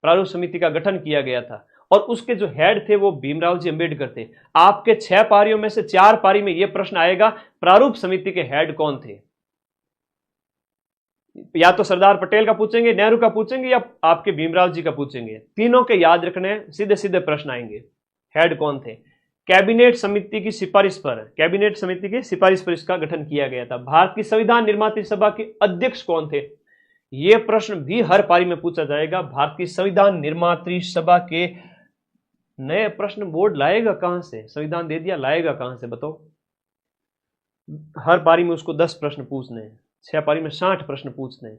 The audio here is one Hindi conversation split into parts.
प्रारूप समिति का गठन किया गया था और उसके जो हेड थे वो भीमराव जी अंबेडकर थे। आपके 6 पारियों में से 4 पारी में यह प्रश्न आएगा, प्रारूप समिति के हेड कौन थे? या तो सरदार पटेल का पूछेंगे, नेहरू का पूछेंगे, या आपके भीमराव जी का पूछेंगे। तीनों के याद रखने, सीधे सीधे प्रश्न आएंगे। हेड कौन थे? कैबिनेट समिति की सिफारिश पर, कैबिनेट समिति की सिफारिश पर इसका गठन किया गया था। भारत की संविधान निर्मात्री सभा के अध्यक्ष कौन थे? यह प्रश्न भी हर पारी में पूछा जाएगा। भारत की संविधान निर्मात्री सभा के नए प्रश्न बोर्ड लाएगा कहां से? संविधान दे दिया, लाएगा कहां से बताओ? हर पारी में उसको 10 प्रश्न पूछने हैं, 6 पारी में 60 प्रश्न पूछने हैं।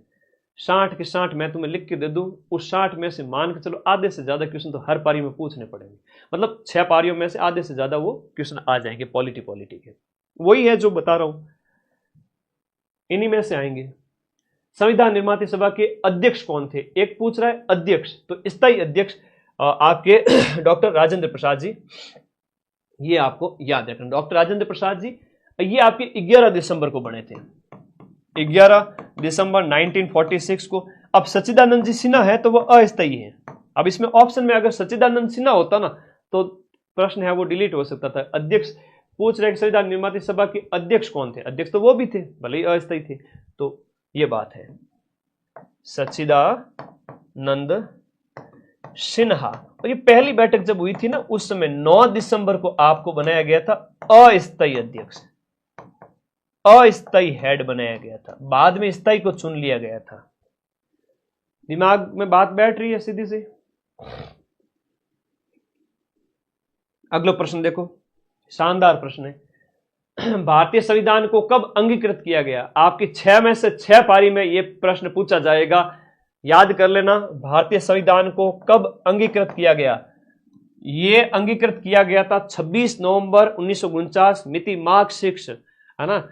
60 के 60 मैं तुम्हें लिख के दे दूं, उस 60 में से मान के चलो आधे से ज्यादा क्वेश्चन तो हर पारी में पूछने पड़ेंगे। मतलब 6 पारियों में से आधे से ज्यादा वो क्वेश्चन आ जाएंगे पॉलिटी के। वही है जो बता रहा हूं, इन्हीं में से आएंगे। संविधान निर्मात्री सभा के अध्यक्ष कौन थे? एक पूछ रहा है अध्यक्ष, तो स्थायी अध्यक्ष आपके डॉक्टर राजेंद्र प्रसाद जी, ये आपको याद रखना। डॉक्टर राजेंद्र प्रसाद जी ये आपके 11 दिसंबर को बने थे, 11 दिसंबर 1946 को। अब सच्चिदानंद जी सिन्हा है तो वो अस्थायी है। अब इसमें ऑप्शन में अगर सच्चिदानंद सिन्हा होता ना तो प्रश्न है वो डिलीट हो सकता था। अध्यक्ष पूछ रहे संविधान निर्मात्री सभा के अध्यक्ष कौन थे? अध्यक्ष तो वो भी थे, भले ही अस्थायी थे। तो ये बात है, सच्चिदानंद सिन्हा। और ये पहली बैठक जब हुई थी ना, उस समय 9 दिसंबर को आपको बनाया गया था अस्थायी अध्यक्ष, अस्थायी हेड बनाया गया था। बाद में स्थायी को चुन लिया गया था। दिमाग में बात बैठ रही है सीधी सी? अगला प्रश्न देखो, शानदार प्रश्न है। भारतीय संविधान को कब अंगीकृत किया गया? आपकी 6 में से 6 पारी में यह प्रश्न पूछा जाएगा, याद कर लेना। भारतीय संविधान को कब अंगीकृत किया गया? यह अंगीकृत किया गया था 26 नवंबर 1949, मिति मार्च 6, है ना,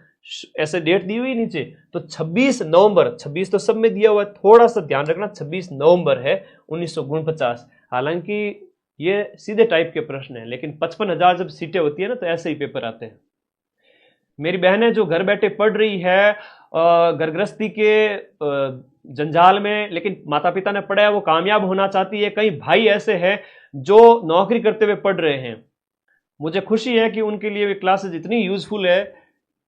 ऐसे डेट दी हुई नीचे। तो 26 नवंबर, 26 तो सब में दिया हुआ है, थोड़ा सा ध्यान रखना, 26 नवंबर है 1949। हालांकि ये सीधे टाइप के प्रश्न है, लेकिन 55,000 जब सीटें होती है ना तो ऐसे ही पेपर आते हैं। मेरी बहनें जो घर बैठे पढ़ रही है घर गृहस्थी के जंजाल में, लेकिन माता पिता ने पढ़ाया, वो कामयाब होना चाहती है। कई भाई ऐसे हैं जो नौकरी करते हुए पढ़ रहे हैं। मुझे खुशी है कि उनके लिए क्लासेज इतनी यूजफुल है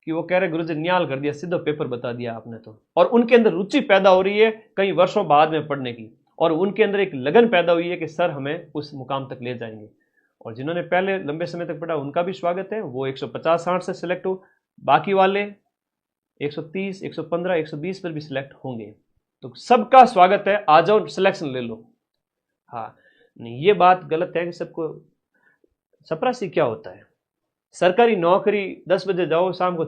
कि वो कह रहे गुरुजी न्याल कर दिया, सीधा पेपर बता दिया आपने तो। और उनके अंदर रुचि पैदा हो रही है कई वर्षों बाद में पढ़ने की, और उनके अंदर एक लगन पैदा हुई है कि सर हमें उस मुकाम तक ले जाएंगे। और जिन्होंने पहले लंबे समय तक पढ़ा उनका भी स्वागत है, वो 150-60 से सिलेक्ट हो, बाकी वाले 130, 115, 120 पर भी सिलेक्ट होंगे। तो सबका स्वागत है, आ जाओ सिलेक्शन ले लो। हाँ नहीं, ये बात गलत है कि सबको चपरासी क्या होता है। सरकारी नौकरी 10 बजे जाओ, शाम को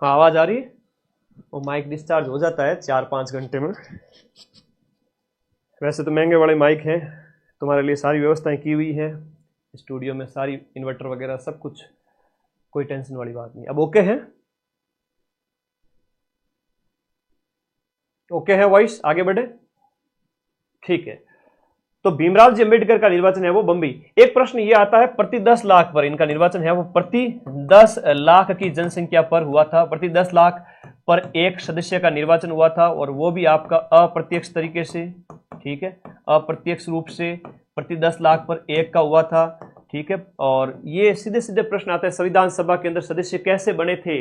हाँ आवाज आ रही है? वो माइक डिस्चार्ज हो जाता है 4-5 घंटे में। वैसे तो महंगे वाले माइक हैं, तुम्हारे लिए सारी व्यवस्थाएं की हुई है स्टूडियो में, सारी इन्वर्टर वगैरह सब कुछ, कोई टेंशन वाली बात नहीं। अब ओके है? ओके है वॉइस, आगे बढ़े, ठीक है। तो भीमराव जी अंबेडकर का निर्वाचन है वो बम्बई। एक प्रश्न ये आता है प्रति 10 लाख पर इनका निर्वाचन है वो प्रति 10 लाख की जनसंख्या पर हुआ था, प्रति 10 लाख पर एक सदस्य का निर्वाचन हुआ था, और वो भी आपका अप्रत्यक्ष तरीके से, ठीक है, अप्रत्यक्ष रूप से प्रति 10 लाख पर एक का हुआ था, ठीक है। और ये सीधे सीधे प्रश्न आता है संविधान सभा के अंदर सदस्य कैसे बने थे,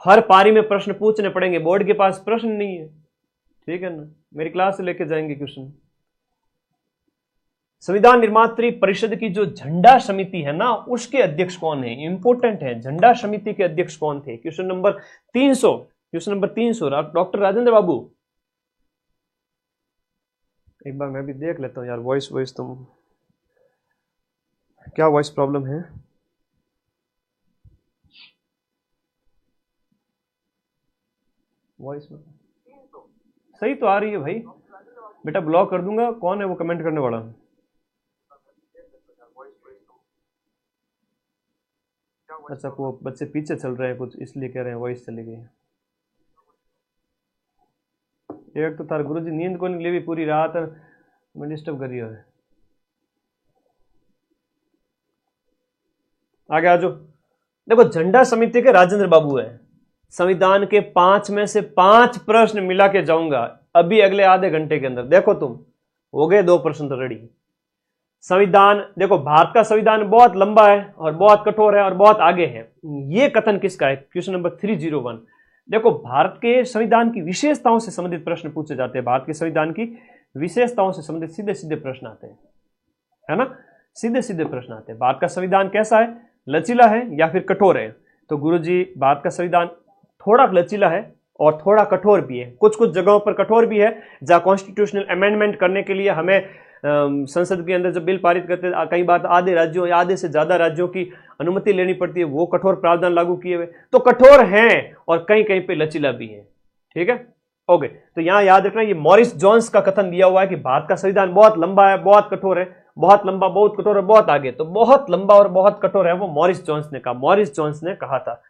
हर पारी में प्रश्न पूछने पड़ेंगे, बोर्ड के पास प्रश्न नहीं है, ठीक है ना, मेरी क्लास से लेके जाएंगे क्वेश्चन। संविधान निर्मात्री परिषद की जो झंडा समिति है ना, उसके अध्यक्ष कौन है, इंपोर्टेंट है, झंडा समिति के अध्यक्ष कौन थे। Question number 300, question number 300 doctor Rajendra Babu. एक बार मैं भी देख लेता हूं यार, वॉइस तुम क्या वॉइस प्रॉब्लम है। वॉइस में सही तो आ रही है भाई, बेटा ब्लॉक कर दूंगा, कौन है वो कमेंट करने वाला। अच्छा, वो बच्चे पीछे चल रहे हैं कुछ, इसलिए कह रहे हैं वॉइस चली गई। एक तो तार गुरुजी नींद को नहीं लेवी पूरी रात में डिस्टर्ब करी है। आगे आ जाओ। देखो देखो समिति के राजेंद्र बाबू है, संविधान के 5 में से 5 प्रश्न मिला के जाऊंगा अभी अगले आधे घंटे के अंदर। देखो तुम हो गए 2 प्रश्न तो रेडी। संविधान, देखो भारत का संविधान बहुत लंबा है और बहुत कठोर है और बहुत आगे है, ये कथन किसका है। Question number 301। देखो भारत के संविधान की विशेषताओं से संबंधित प्रश्न पूछे जाते हैं, भारत के संविधान की विशेषताओं से संबंधित सीधे सीधे प्रश्न आते हैं, है ना, सीधे सीधे प्रश्न आते हैं। भारत का संविधान कैसा है, लचीला है या फिर कठोर है। तो गुरुजी भारत का संविधान थोड़ा लचीला है और थोड़ा कठोर भी है, कुछ कुछ जगहों पर कठोर भी है, जहां कॉन्स्टिट्यूशनल अमेंडमेंट करने के लिए हमें संसद के अंदर जब बिल पारित करते हैं कई बार आधे राज्यों या आधे से ज्यादा राज्यों की अनुमति लेनी पड़ती है, वो कठोर प्रावधान लागू किए हुए, तो कठोर हैं और कहीं कहीं पे लचीला भी है, ठीक है। ओके, तो यहां याद रखना ये मॉरिस जोन्स का कथन दिया हुआ है कि भारत का संविधान बहुत लंबा है, बहुत कठोर है, बहुत लंबा, बहुत कठोर है, बहुत आगे। तो बहुत लंबा और बहुत कठोर है वो मॉरिस जोन्स ने कहा, मॉरिस जोन्स ने कहा था।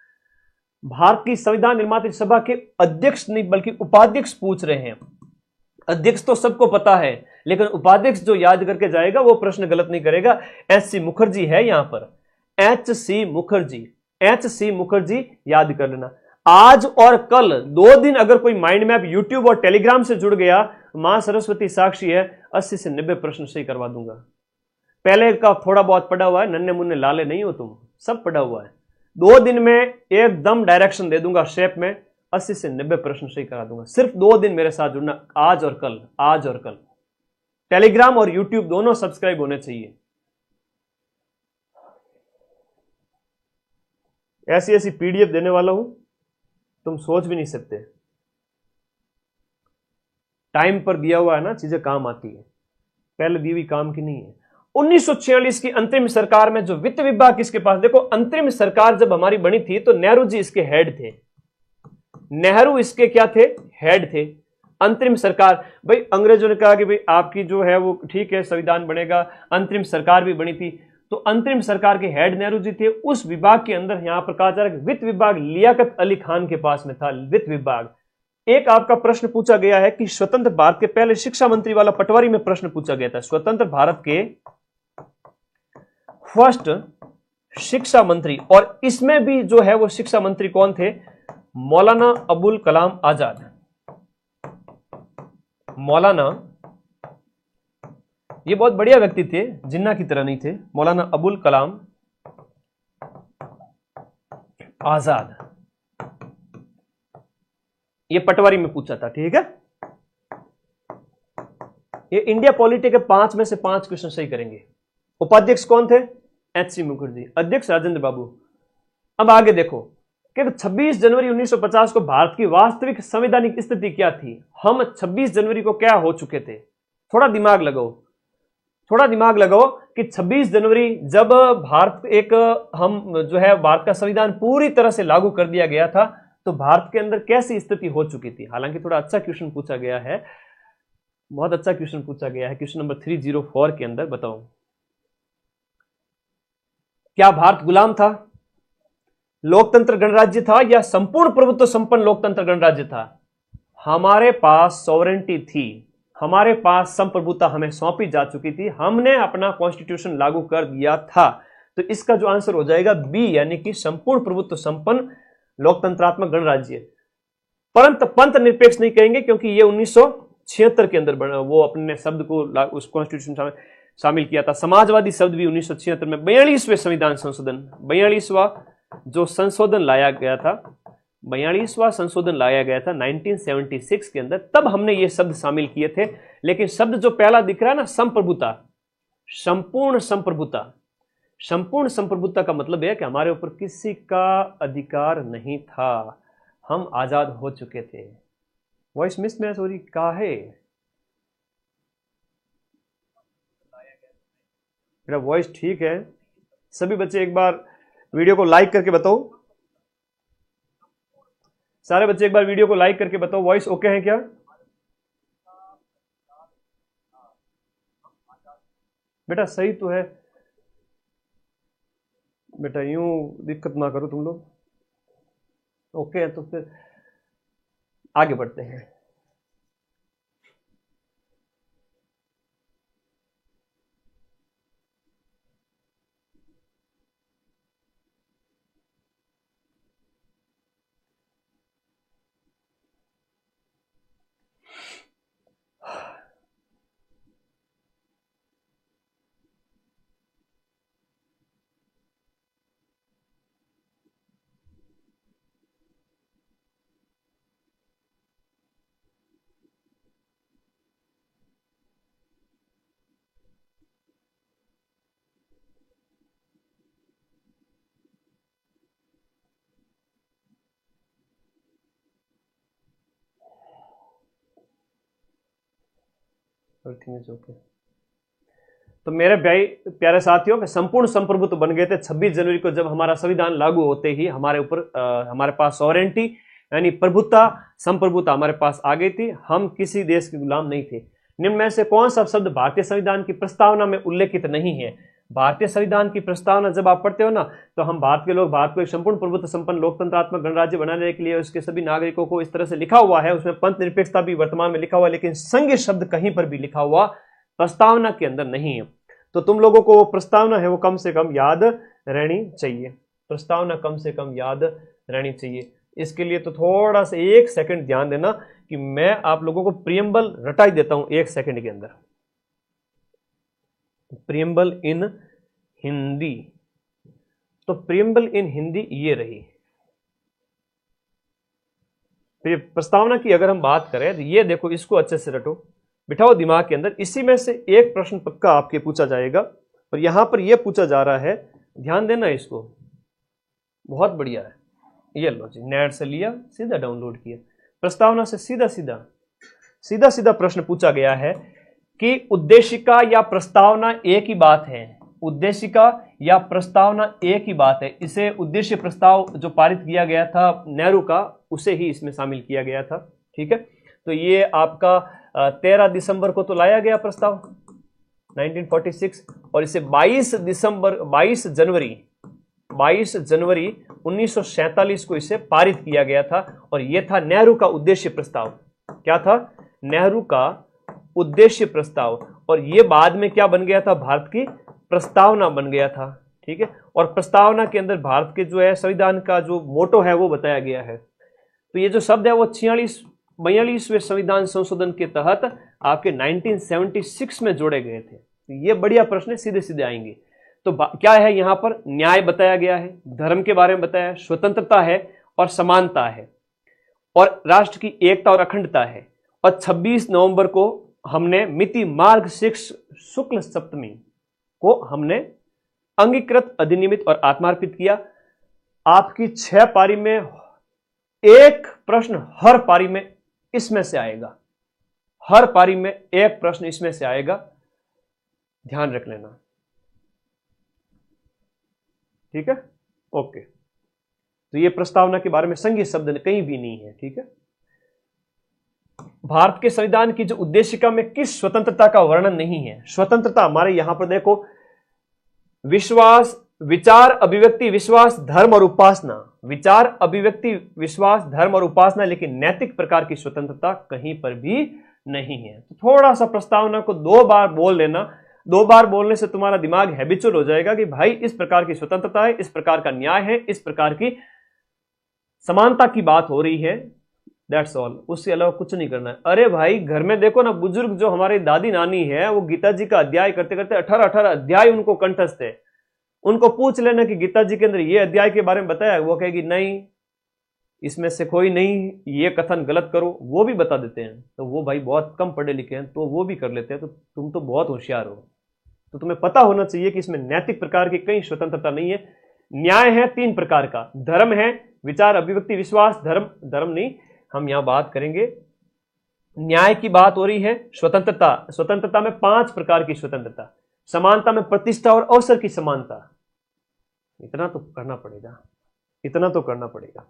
भारत की संविधान निर्मात्री सभा के अध्यक्ष नहीं बल्कि उपाध्यक्ष पूछ रहे हैं। अध्यक्ष तो सबको पता है, लेकिन उपाध्यक्ष जो याद करके जाएगा वो प्रश्न गलत नहीं करेगा। एच.सी. मुखर्जी है यहां पर, एच.सी. मुखर्जी, एच.सी. मुखर्जी याद कर लेना। आज और कल 2 दिन अगर कोई माइंड मैप यूट्यूब और टेलीग्राम से जुड़ गया, मां सरस्वती साक्षी है, 80 से 90 प्रश्न सही करवा दूंगा। पहले का थोड़ा बहुत पढ़ा हुआ है, नन्हे मुन्ने लाले नहीं हो तुम, सब पढ़ा हुआ है। 2 दिन में एकदम डायरेक्शन दे दूंगा शेप में, 80 से 90 प्रश्न सही करा दूंगा। सिर्फ 2 दिन मेरे साथ जुड़ना, आज और कल, आज और कल। टेलीग्राम और यूट्यूब दोनों सब्सक्राइब होने चाहिए। ऐसी ऐसी पीडीएफ देने वाला हूं तुम सोच भी नहीं सकते। टाइम पर दिया हुआ है ना, चीजें काम आती है, पहले दी हुई काम की नहीं है। 1946 की अंतरिम सरकार में जो वित्त विभाग किसके पास, देखो अंतरिम सरकार जब हमारी बनी थी तो नेहरू जी इसके हेड थे, नेहरू इसके क्या थे, हेड थे। अंतरिम सरकार, भाई अंग्रेजों ने कहा कि भाई आपकी जो है वो ठीक है संविधान बनेगा, अंतरिम सरकार भी बनी थी, तो अंतरिम सरकार के हेड नेहरू जी थे। उस विभाग के अंदर यहां पर कहा जा रहा है कि वित्त विभाग लियाकत अली खान के पास में था, वित्त विभाग। एक आपका प्रश्न पूछा गया है कि स्वतंत्र भारत के पहले शिक्षा मंत्री वाला पटवारी में प्रश्न पूछा गया था, स्वतंत्र भारत के फर्स्ट शिक्षा मंत्री, और इसमें भी जो है वो शिक्षा मंत्री कौन थे, मौलाना अबुल कलाम आजाद। मौलाना, ये बहुत बढ़िया व्यक्ति थे, जिन्ना की तरह नहीं थे, मौलाना अबुल कलाम आजाद। ये पटवारी में पूछा था, ठीक है। ये इंडिया पॉलिटी के 5 में से 5 क्वेश्चन सही करेंगे। उपाध्यक्ष कौन थे, एच.सी. मुखर्जी, अध्यक्ष राजेंद्र बाबू। अब आगे देखो कि 26 जनवरी 1950 को भारत की वास्तविक संवैधानिक स्थिति क्या थी। हम 26 जनवरी को क्या हो चुके थे, थोड़ा दिमाग लगाओ, थोड़ा दिमाग लगाओ कि 26 जनवरी जब भारत एक हम जो है भारत का संविधान पूरी तरह से लागू कर दिया गया था, तो भारत के अंदर कैसी स्थिति हो चुकी थी। हालांकि थोड़ा अच्छा क्वेश्चन पूछा गया है, बहुत अच्छा क्वेश्चन पूछा गया है। क्वेश्चन नंबर 304 के अंदर बताओ, क्या भारत गुलाम था, लोकतंत्र गणराज्य था, या संपूर्ण प्रभुत्व संपन्न लोकतंत्र गणराज्य था। हमारे पास सॉवरेंटी थी, हमारे पास संप्रभुता हमें सौंपी जा चुकी थी, हमने अपना कॉन्स्टिट्यूशन लागू कर दिया था। तो इसका जो आंसर हो जाएगा बी, यानी कि संपूर्ण प्रभुत्व संपन्न लोकतंत्रात्मक गणराज्य। परंतु पंथ निरपेक्ष नहीं कहेंगे क्योंकि ये 1976 के अंदर वो अपने शब्द को उस कॉन्स्टिट्यूशन में शामिल किया था। समाजवादी शब्द भी 1976 में 42वें संविधान संशोधन, 42वां जो संशोधन लाया गया था, 42वां संशोधन लाया गया था 1976 के अंदर, तब हमने ये शब्द शामिल किए थे। लेकिन शब्द जो पहला दिख रहा है ना, संप्रभुता, संपूर्ण संप्रभुता, संपूर्ण संप्रभुता का मतलब है कि हमारे ऊपर किसी का अधिकार नहीं था, हम आजाद हो चुके थे। वॉइस मिसमैच हो रही का है? मेरा वॉइस ठीक है? सभी बच्चे एक बार वीडियो को लाइक करके बताओ, सारे बच्चे एक बार वीडियो को लाइक करके बताओ वॉइस ओके है क्या? बेटा सही तो है बेटा, यूं दिक्कत ना करो तुम लोग। ओके है तो फिर आगे बढ़ते हैं। ओके, तो मेरे भाई प्यारे साथियों के संपूर्ण संप्रभुत्व बन गए थे 26 जनवरी को, जब हमारा संविधान लागू होते ही हमारे ऊपर हमारे पास सॉवरेंटी यानी प्रभुता संप्रभुता हमारे पास आ गई थी। हम किसी देश के गुलाम नहीं थे। निम्न में से कौन सा शब्द भारतीय संविधान की प्रस्तावना में उल्लेखित नहीं है? भारतीय संविधान की प्रस्तावना जब आप पढ़ते हो ना, तो हम भारत के लोग भारत को एक संपूर्ण प्रभुत्व संपन्न लोकतंत्रात्मक गणराज्य बनाने के लिए उसके सभी नागरिकों को इस तरह से लिखा हुआ है, उसमें पंथ निरपेक्षता भी वर्तमान में लिखा हुआ है, लेकिन संघीय शब्द कहीं पर भी लिखा हुआ प्रस्तावना के अंदर नहीं है। तो तुम लोगों को प्रस्तावना है वो कम से कम याद रहनी चाहिए, प्रस्तावना कम से कम याद रहनी चाहिए। इसके लिए तो थोड़ा सा 1 सेकंड ध्यान देना कि मैं आप लोगों को प्रियम्बल रटा ही देता हूं 1 सेकंड के अंदर। प्रियम्बल इन हिंदी, तो प्रियम्बल इन हिंदी ये रही। प्रस्तावना की अगर हम बात करें तो ये देखो, इसको अच्छे से रटो, बिठाओ दिमाग के अंदर। इसी में से एक प्रश्न पक्का आपके पूछा जाएगा, और यहां पर यह पूछा जा रहा है, ध्यान देना इसको, बहुत बढ़िया है। ये लो जी, नेट से लिया, सीधा डाउनलोड किया। प्रस्तावना से सीधा सीधा प्रश्न पूछा गया है कि उद्देशिका या प्रस्तावना एक ही बात है? उद्देशिका या प्रस्तावना एक ही बात है। इसे उद्देश्य प्रस्ताव जो पारित किया गया था नेहरू का, उसे ही इसमें शामिल किया गया था। ठीक है, तो ये आपका 13 दिसंबर को तो लाया गया प्रस्ताव 1946, और इसे 22 जनवरी 1947 को इसे पारित किया गया था, और यह था नेहरू का उद्देश्य प्रस्ताव। क्या था? नेहरू का उद्देश्य प्रस्ताव, और यह बाद में क्या बन गया था? भारत की प्रस्तावना बन गया था। ठीक है, और प्रस्तावना के अंदर भारत के जो है संविधान का जो मोटो है वो बताया गया है। तो ये जो शब्द है वो 42वें संविधान संशोधन के तहत आपके 1976 में जोड़े गए थे। तो ये बढ़िया प्रश्न सीधे सीधे आएंगे। तो क्या है यहाँ पर? न्याय बताया गया है, धर्म के बारे में बताया है, स्वतंत्रता है और समानता है, और राष्ट्र की एकता और अखंडता है। और 26 नवंबर को हमने मिति मार्ग 6 शुक्ल सप्तमी को हमने अंगीकृत, अधिनियमित और आत्मार्पित किया। आपकी 6 पारी में एक प्रश्न हर पारी में इसमें से आएगा, हर पारी में एक प्रश्न इसमें से आएगा, ध्यान रख लेना। ठीक है, ओके। तो ये प्रस्तावना के बारे में संघीय शब्द कहीं भी नहीं है। ठीक है, भारत के संविधान की जो उद्देशिका में किस स्वतंत्रता का वर्णन नहीं है? स्वतंत्रता हमारे यहां पर देखो, विश्वास, विचार, अभिव्यक्ति, विश्वास, धर्म और उपासना। विचार, अभिव्यक्ति, विश्वास, धर्म और उपासना, लेकिन नैतिक प्रकार की स्वतंत्रता कहीं पर भी नहीं है। तो थोड़ा सा प्रस्तावना को 2 बार बोल लेना। 2 बार बोलने से तुम्हारा दिमाग हैबिचुअल हो जाएगा कि भाई इस प्रकार की स्वतंत्रता है, इस प्रकार का न्याय है, इस प्रकार की समानता की बात हो रही है। दैट्स ऑल, उससे अलावा कुछ नहीं करना है। अरे भाई घर में देखो ना, बुजुर्ग जो हमारे दादी नानी है वो गीता जी का अध्याय करते करते 18 अध्याय उनको कंठस्थ है। उनको पूछ लेना कि गीता जी के अंदर ये अध्याय के बारे में बताया, वो कहेगी नहीं इसमें से कोई नहीं, ये कथन गलत करो, वो भी बता देते हैं। तो वो भाई बहुत कम पढ़े लिखे हैं तो वो भी कर लेते हैं। तो तुम तो बहुत होशियार हो, तो तुम्हें पता होना चाहिए कि इसमें नैतिक प्रकार की कई स्वतंत्रता नहीं है। न्याय है 3 प्रकार का, धर्म है, विचार, अभिव्यक्ति, विश्वास, धर्म नहीं, हम यहां बात करेंगे न्याय की बात हो रही है। स्वतंत्रता में 5 प्रकार की स्वतंत्रता। समानता में प्रतिष्ठा और अवसर की समानता। इतना तो करना पड़ेगा, इतना तो करना पड़ेगा।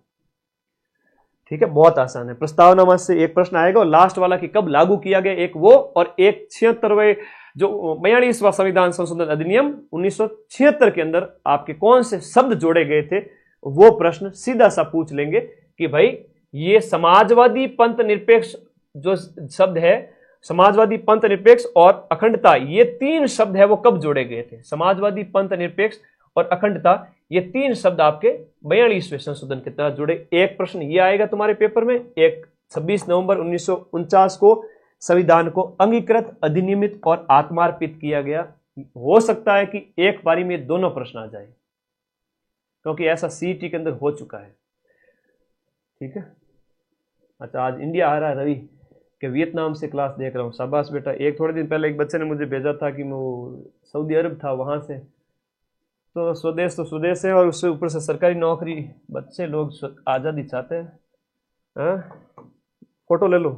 ठीक है, बहुत आसान है। प्रस्तावना में से एक प्रश्न आएगा और लास्ट वाला कि कब लागू किया गया, एक वो, और एक 76वें जो 42वां संविधान संशोधन अधिनियम 1976 के अंदर आपके कौन से शब्द जोड़े गए थे, वो प्रश्न सीधा सा पूछ लेंगे कि भाई ये समाजवादी, पंथ निरपेक्ष जो शब्द है, समाजवादी, पंथ निरपेक्ष और अखंडता, ये 3 शब्द है वो कब जोड़े गए थे। समाजवादी, पंथ निरपेक्ष और अखंडता, ये 3 शब्द आपके 42वें संशोधन के तहत जुड़े। एक प्रश्न ये आएगा तुम्हारे पेपर में। एक 26 नवंबर 1949 को संविधान को अंगीकृत, अधिनियमित और आत्मार्पित किया गया। हो सकता है कि एक पारी में दोनों प्रश्न आ जाए, क्योंकि ऐसा सीईटी के अंदर हो चुका है। ठीक है, अच्छा आज इंडिया आ रहा है रवि कि वियतनाम से क्लास देख रहा हूँ, शाबाश बेटा। एक थोड़े दिन पहले एक बच्चे ने मुझे भेजा था कि वो सऊदी अरब था, वहाँ से, तो स्वदेश तो स्वदेश है और उससे ऊपर से सरकारी नौकरी। बच्चे लोग आज़ादी चाहते हैं। फोटो ले लो।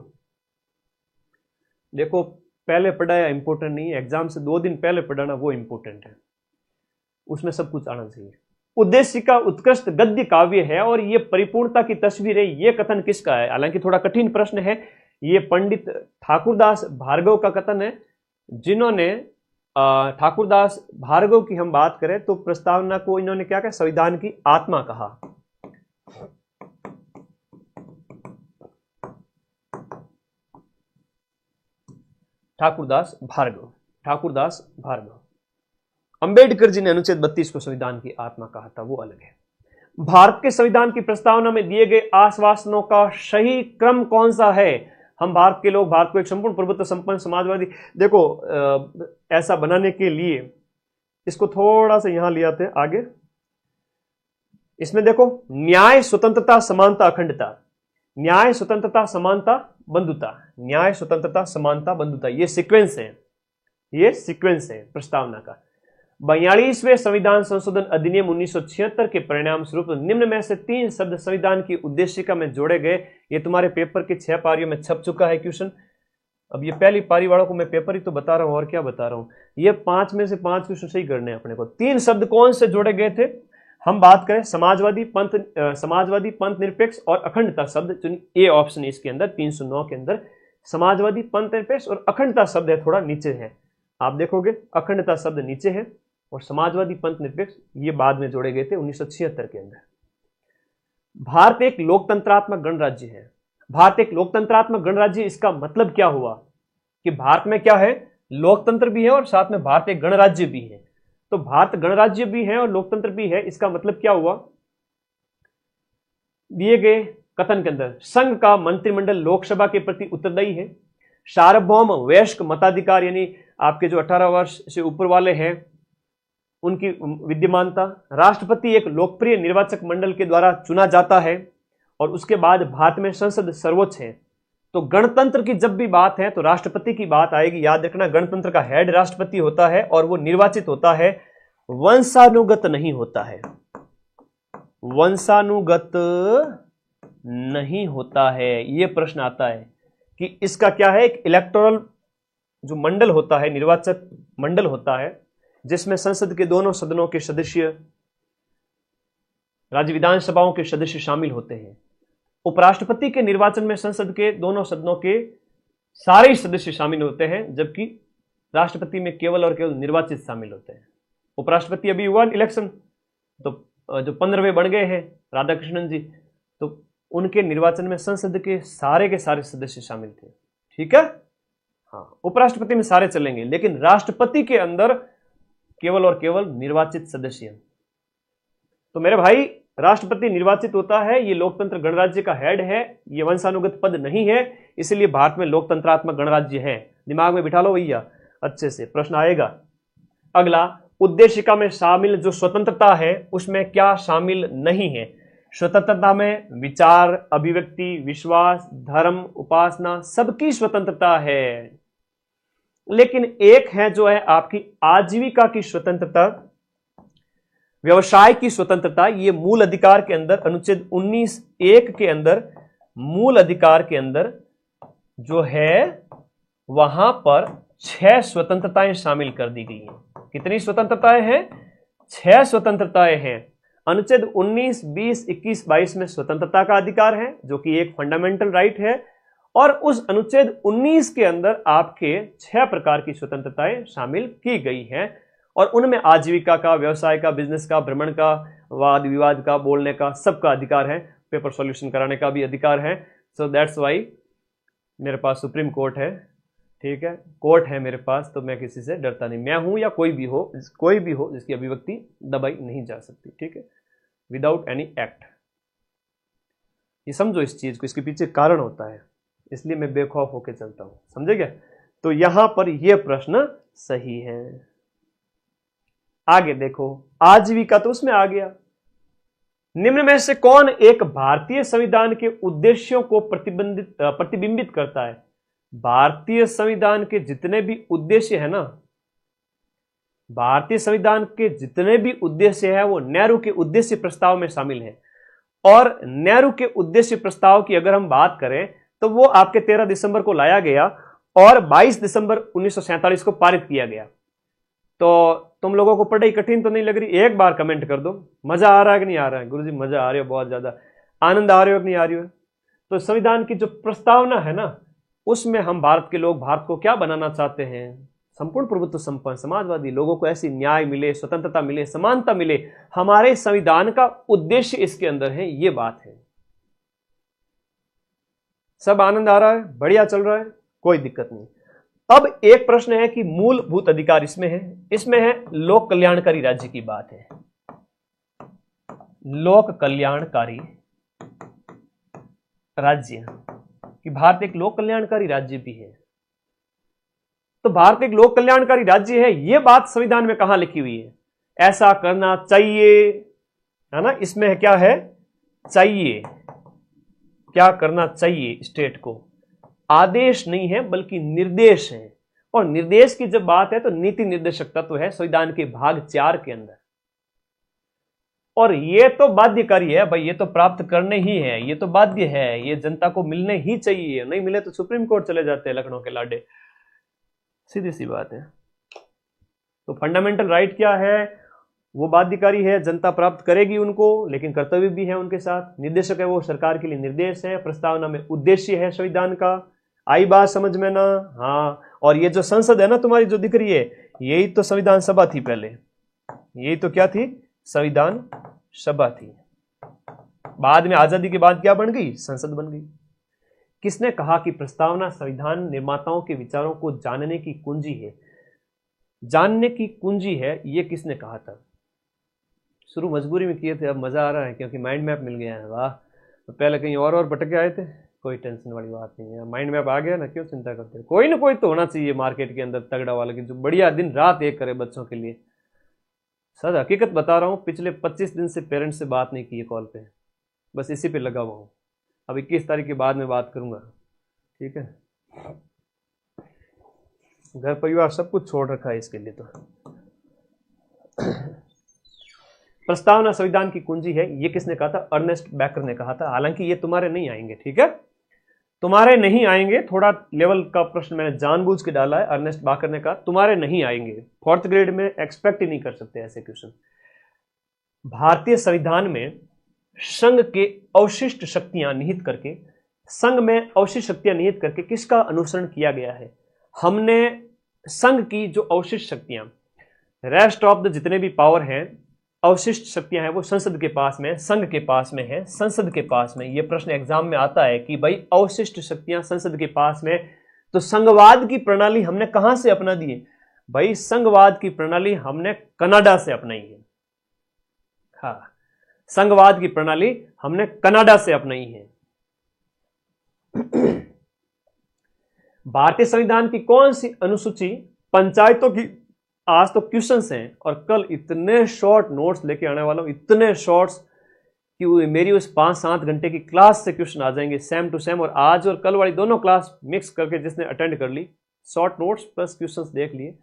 देखो पहले पढ़ाया इंपॉर्टेंट नहीं है, एग्जाम से 2 दिन पहले पढ़ाना वो इंपॉर्टेंट है, उसमें सब कुछ आना चाहिए। उद्देश्य का उत्कृष्ट गद्य काव्य है और ये परिपूर्णता की तस्वीर है, ये कथन किसका है। हालांकि थोड़ा कठिन प्रश्न है, ये पंडित ठाकुरदास भार्गव का कथन है, जिन्होंने ठाकुरदास भार्गव की हम बात करें तो प्रस्तावना को इन्होंने क्या कहा, संविधान की आत्मा कहा। ठाकुरदास भार्गव। अंबेडकर जी ने अनुच्छेद 32 को संविधान की आत्मा कहा था, वो अलग है। भारत के संविधान की प्रस्तावना में दिए गए आश्वासनों का सही क्रम कौन सा है। हम भारत के लोग भारत को एक संपूर्ण प्रभुत्व संपन्न समाजवादी, देखो ऐसा बनाने के लिए इसको थोड़ा सा यहां ले आते हैं आगे। इसमें देखो न्याय, स्वतंत्रता, समानता, अखंडता, न्याय, स्वतंत्रता, समानता, बंधुता, न्याय, स्वतंत्रता, समानता, बंधुता, ये सीक्वेंस है प्रस्तावना का। 42वें संविधान संशोधन अधिनियम 1976 के परिणाम स्वरूप निम्न में से 3 शब्द संविधान की उद्देशिका में जोड़े गए। ये तुम्हारे पेपर के 6 पारियों में छप चुका है क्वेश्चन। अब ये पहली पारी वालों को मैं पेपर ही तो बता रहा हूं और क्या बता रहा हूं। ये 5 में से 5 क्वेश्चन सही करने हैं अपने को। 3 शब्द कौन से जोड़े गए थे, हम बात करें समाजवादी, पंथ निरपेक्ष और अखंडता शब्द, ए ऑप्शन इसके अंदर 309 के अंदर समाजवादी, पंथ निरपेक्ष और अखंडता शब्द है, थोड़ा नीचे है। आप देखोगे अखंडता शब्द नीचे है और समाजवादी, पंथ निरपेक्ष ये बाद में जोड़े गए थे 1976 के अंदर। भारत एक लोकतंत्रात्मक गणराज्य है। भारत एक लोकतंत्रात्मक गणराज्य, इसका मतलब क्या हुआ कि भारत में क्या है, लोकतंत्र भी है और साथ में भारत एक गणराज्य भी है। तो भारत गणराज्य भी है और लोकतंत्र भी है, इसका मतलब क्या हुआ, दिए गए कथन के अंदर संघ का मंत्रिमंडल लोकसभा के प्रति उत्तरदायी है। सार्वभौम वयस्क मताधिकार, यानी आपके जो 18 वर्ष से ऊपर वाले हैं उनकी विद्यमानता। राष्ट्रपति एक लोकप्रिय निर्वाचक मंडल के द्वारा चुना जाता है और उसके बाद भारत में संसद सर्वोच्च है। तो गणतंत्र की जब भी बात है तो राष्ट्रपति की बात आएगी। याद रखना, गणतंत्र का हेड राष्ट्रपति होता है और वो निर्वाचित होता है, वंशानुगत नहीं होता है, वंशानुगत नहीं होता है। ये प्रश्न आता है कि इसका क्या है, एक इलेक्टोरल जो मंडल होता है, निर्वाचक मंडल होता है, जिसमें संसद के दोनों सदनों के सदस्य, राज्य विधानसभाओं के सदस्य शामिल होते हैं। उपराष्ट्रपति के निर्वाचन में संसद के दोनों सदनों के सारे सदस्य शामिल होते हैं, जबकि राष्ट्रपति में केवल और केवल निर्वाचित शामिल होते हैं। उपराष्ट्रपति अभी हुआ इलेक्शन, तो जो 15वें बन गए हैं राधाकृष्णन जी, तो उनके निर्वाचन में संसद के सारे सदस्य शामिल थे। ठीक है, हाँ, उपराष्ट्रपति में सारे चलेंगे, लेकिन राष्ट्रपति के अंदर केवल और केवल निर्वाचित सदस्य हैं। तो मेरे भाई, राष्ट्रपति निर्वाचित होता है, ये लोकतंत्र गणराज्य का हेड है, ये वंशानुगत पद नहीं है, इसलिए भारत में लोकतंत्रात्मक गणराज्य है। दिमाग में बिठा लो भैया अच्छे से, प्रश्न आएगा। अगला, उद्देशिका में शामिल जो स्वतंत्रता है उसमें क्या शामिल नहीं है? स्वतंत्रता में विचार, अभिव्यक्ति, विश्वास, धर्म, उपासना, सबकी स्वतंत्रता है, लेकिन एक है जो है आपकी आजीविका की स्वतंत्रता, व्यवसाय की स्वतंत्रता। ये मूल अधिकार के अंदर अनुच्छेद 19(1) के अंदर, मूल अधिकार के अंदर जो है वहां पर 6 स्वतंत्रताएं शामिल कर दी गई हैं। कितनी स्वतंत्रताएं हैं? 6 स्वतंत्रताएं हैं। अनुच्छेद 19, 20, 21, 22 में स्वतंत्रता का अधिकार है, जो कि एक फंडामेंटल राइट है, और उस अनुच्छेद 19 के अंदर आपके 6 प्रकार की स्वतंत्रताएं शामिल की गई हैं, और उनमें आजीविका का, व्यवसाय का, बिजनेस का, भ्रमण का, वाद विवाद का, बोलने का, सबका अधिकार है, पेपर सॉल्यूशन कराने का भी अधिकार है। सो दैट्स वाई मेरे पास सुप्रीम कोर्ट है। ठीक है, कोर्ट है मेरे पास, तो मैं किसी से डरता नहीं। मैं हूं या कोई भी हो जिसकी अभिव्यक्ति दबाई नहीं जा सकती। ठीक है, विदाउट एनी एक्ट। ये समझो इस चीज को, इसके पीछे कारण होता है, इसलिए मैं बेखौफ होकर चलता हूं, समझे क्या? तो यहां पर यह प्रश्न सही है। आगे देखो, आजीविका तो उसमें आ गया। निम्न में से कौन एक भारतीय संविधान के उद्देश्यों को प्रतिबिंबित करता है? भारतीय संविधान के जितने भी उद्देश्य है ना, भारतीय संविधान के जितने भी उद्देश्य है वो नेहरू के उद्देश्य प्रस्ताव में शामिल है। और नेहरू के उद्देश्य प्रस्ताव की अगर हम बात करें तो वो आपके 13 दिसंबर को लाया गया और 22 दिसंबर 1947 को पारित किया गया। तो तुम लोगों को पढ़ाई कठिन तो नहीं लग रही? एक बार कमेंट कर दो, मजा आ रहा है कि नहीं आ रहा है? गुरुजी मजा आ रही है, बहुत ज्यादा आनंद आ रही हो कि नहीं आ रही हो? तो संविधान की जो प्रस्तावना है ना, उसमें हम भारत के लोग भारत को क्या बनाना चाहते हैं? संपूर्ण प्रभुत्व संपन्न समाजवादी, लोगों को ऐसी न्याय मिले, स्वतंत्रता मिले, समानता मिले। हमारे संविधान का उद्देश्य इसके अंदर है, ये बात है। सब आनंद आ रहा है, बढ़िया चल रहा है, कोई दिक्कत नहीं। अब एक प्रश्न है कि मूलभूत अधिकार इसमें है लोक कल्याणकारी राज्य की बात है। लोक कल्याणकारी राज्य, कि भारत एक लोक कल्याणकारी राज्य भी है। तो भारत एक लोक कल्याणकारी राज्य है, यह बात संविधान में कहां लिखी हुई है? ऐसा करना चाहिए, है ना? इसमें क्या है? चाहिए। क्या करना चाहिए स्टेट को? आदेश नहीं है बल्कि निर्देश है। और निर्देश की जब बात है तो नीति निर्देशक तत्व है संविधान के भाग 4 के अंदर। और ये तो बाध्यकारी है भाई, ये तो प्राप्त करने ही है, ये तो बाध्य है, ये जनता को मिलने ही चाहिए। नहीं मिले तो सुप्रीम कोर्ट चले जाते हैं लखनऊ के लाडे, सीधी सी बात है। तो फंडामेंटल राइट क्या है? वो बाध्यकारी है, जनता प्राप्त करेगी उनको, लेकिन कर्तव्य भी है उनके साथ। निर्देशक है वो सरकार के लिए निर्देश है। प्रस्तावना में उद्देश्य है संविधान का। आई बात समझ में ना? हाँ। और ये जो संसद है ना तुम्हारी जो दिख रही है, यही तो संविधान सभा थी पहले। यही तो क्या थी? संविधान सभा थी। बाद में आजादी के बाद क्या बन गई? संसद बन गई। किसने कहा कि प्रस्तावना संविधान निर्माताओं के विचारों को जानने की कुंजी है? जानने की कुंजी है, ये किसने कहा था? शुरू मजबूरी में किए थे, अब मजा आ रहा है क्योंकि माइंड मैप मिल गया है। वाह, तो पहले कहीं और भटक के आए थे। कोई टेंशन वाली बात नहीं है, माइंड मैप आ गया ना, क्यों चिंता करते? कोई ना कोई तो होना चाहिए मार्केट के अंदर तगड़ा वाला, की जो बढ़िया दिन रात एक करे बच्चों के लिए। सर हकीकत बता रहा हूँ, पिछले 25 दिन से पेरेंट्स से बात नहीं की है कॉल पे, बस इसी पे लगा हुआ हूँ। अब 21 तारीख के बाद में बात करूंगा, ठीक है? घर परिवार सब कुछ छोड़ रखा है इसके लिए। तो प्रस्तावना संविधान की कुंजी है, ये किसने कहा था? अर्नेस्ट बेकर ने कहा था। हालांकि ये तुम्हारे नहीं आएंगे, ठीक है? तुम्हारे नहीं आएंगे। थोड़ा लेवल का प्रश्न मैंने जानबूझ के डाला है। अर्नेस्ट बेकर ने कहा तुम्हारे नहीं आएंगे, 4th ग्रेड में एक्सपेक्ट ही नहीं कर सकते ऐसे क्वेश्चन। भारतीय संविधान में संघ के अवशिष्ट शक्तियां निहित करके, संघ में अवशिष्ट शक्तियां निहित करके किसका अनुसरण किया गया है? हमने संघ की जो अवशिष्ट शक्तियां, रेस्ट ऑफ द जितने भी पावर हैं, अवशिष्ट शक्तियां हैं, वो संसद के पास में, संघ के पास में है, संसद के पास में। ये प्रश्न एग्जाम में आता है कि भाई अवशिष्ट शक्तियां संसद के पास में, तो संघवाद की प्रणाली हमने कहां से अपना दी है? भाई संघवाद की प्रणाली हमने कनाडा से अपनाई है। हाँ, संघवाद की प्रणाली हमने कनाडा से अपनाई है। भारतीय संविधान की कौन सी अनुसूची पंचायतों की, आज तो क्वेश्चंस हैं और कल इतने शॉर्ट नोट्स लेके आने वाला हूं, इतने शॉर्ट्स कि मेरी उस 5-7 घंटे की क्लास से क्वेश्चन आ जाएंगे सेम टू सेम। और आज और कल वाली दोनों क्लास मिक्स करके जिसने अटेंड कर ली, शॉर्ट नोट्स प्लस क्वेश्चंस देख लिए,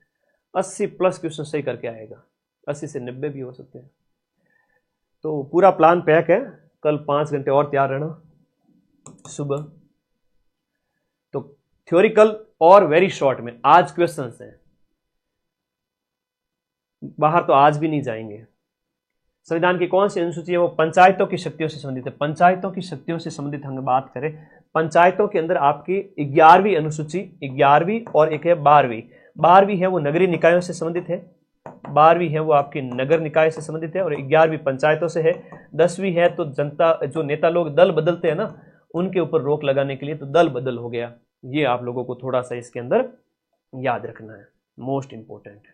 80+ क्वेश्चन सही करके आएगा, 80 से 90 भी हो सकते हैं। तो पूरा प्लान पैक है, कल 5 घंटे और तैयार रहना सुबह। तो थ्योरिकल और वेरी शॉर्ट में आज क्वेश्चंस हैं, बाहर तो आज भी नहीं जाएंगे। संविधान की कौन सी अनुसूची है? वो पंचायतों की शक्तियों से संबंधित है। पंचायतों की शक्तियों से संबंधित हम बात करें, पंचायतों के अंदर आपकी 11वीं अनुसूची, 11वीं और एक है 12वीं। 12वीं है वो नगरीय निकायों से संबंधित है, 12वीं है वो आपकी नगर निकाय से संबंधित है, और 11वीं पंचायतों से है। 10वीं है तो जनता, जो नेता लोग दल बदलते हैं ना, उनके ऊपर रोक लगाने के लिए, तो दल बदल हो गया। ये आप लोगों को थोड़ा सा इसके अंदर याद रखना है, मोस्ट इंपॉर्टेंट है।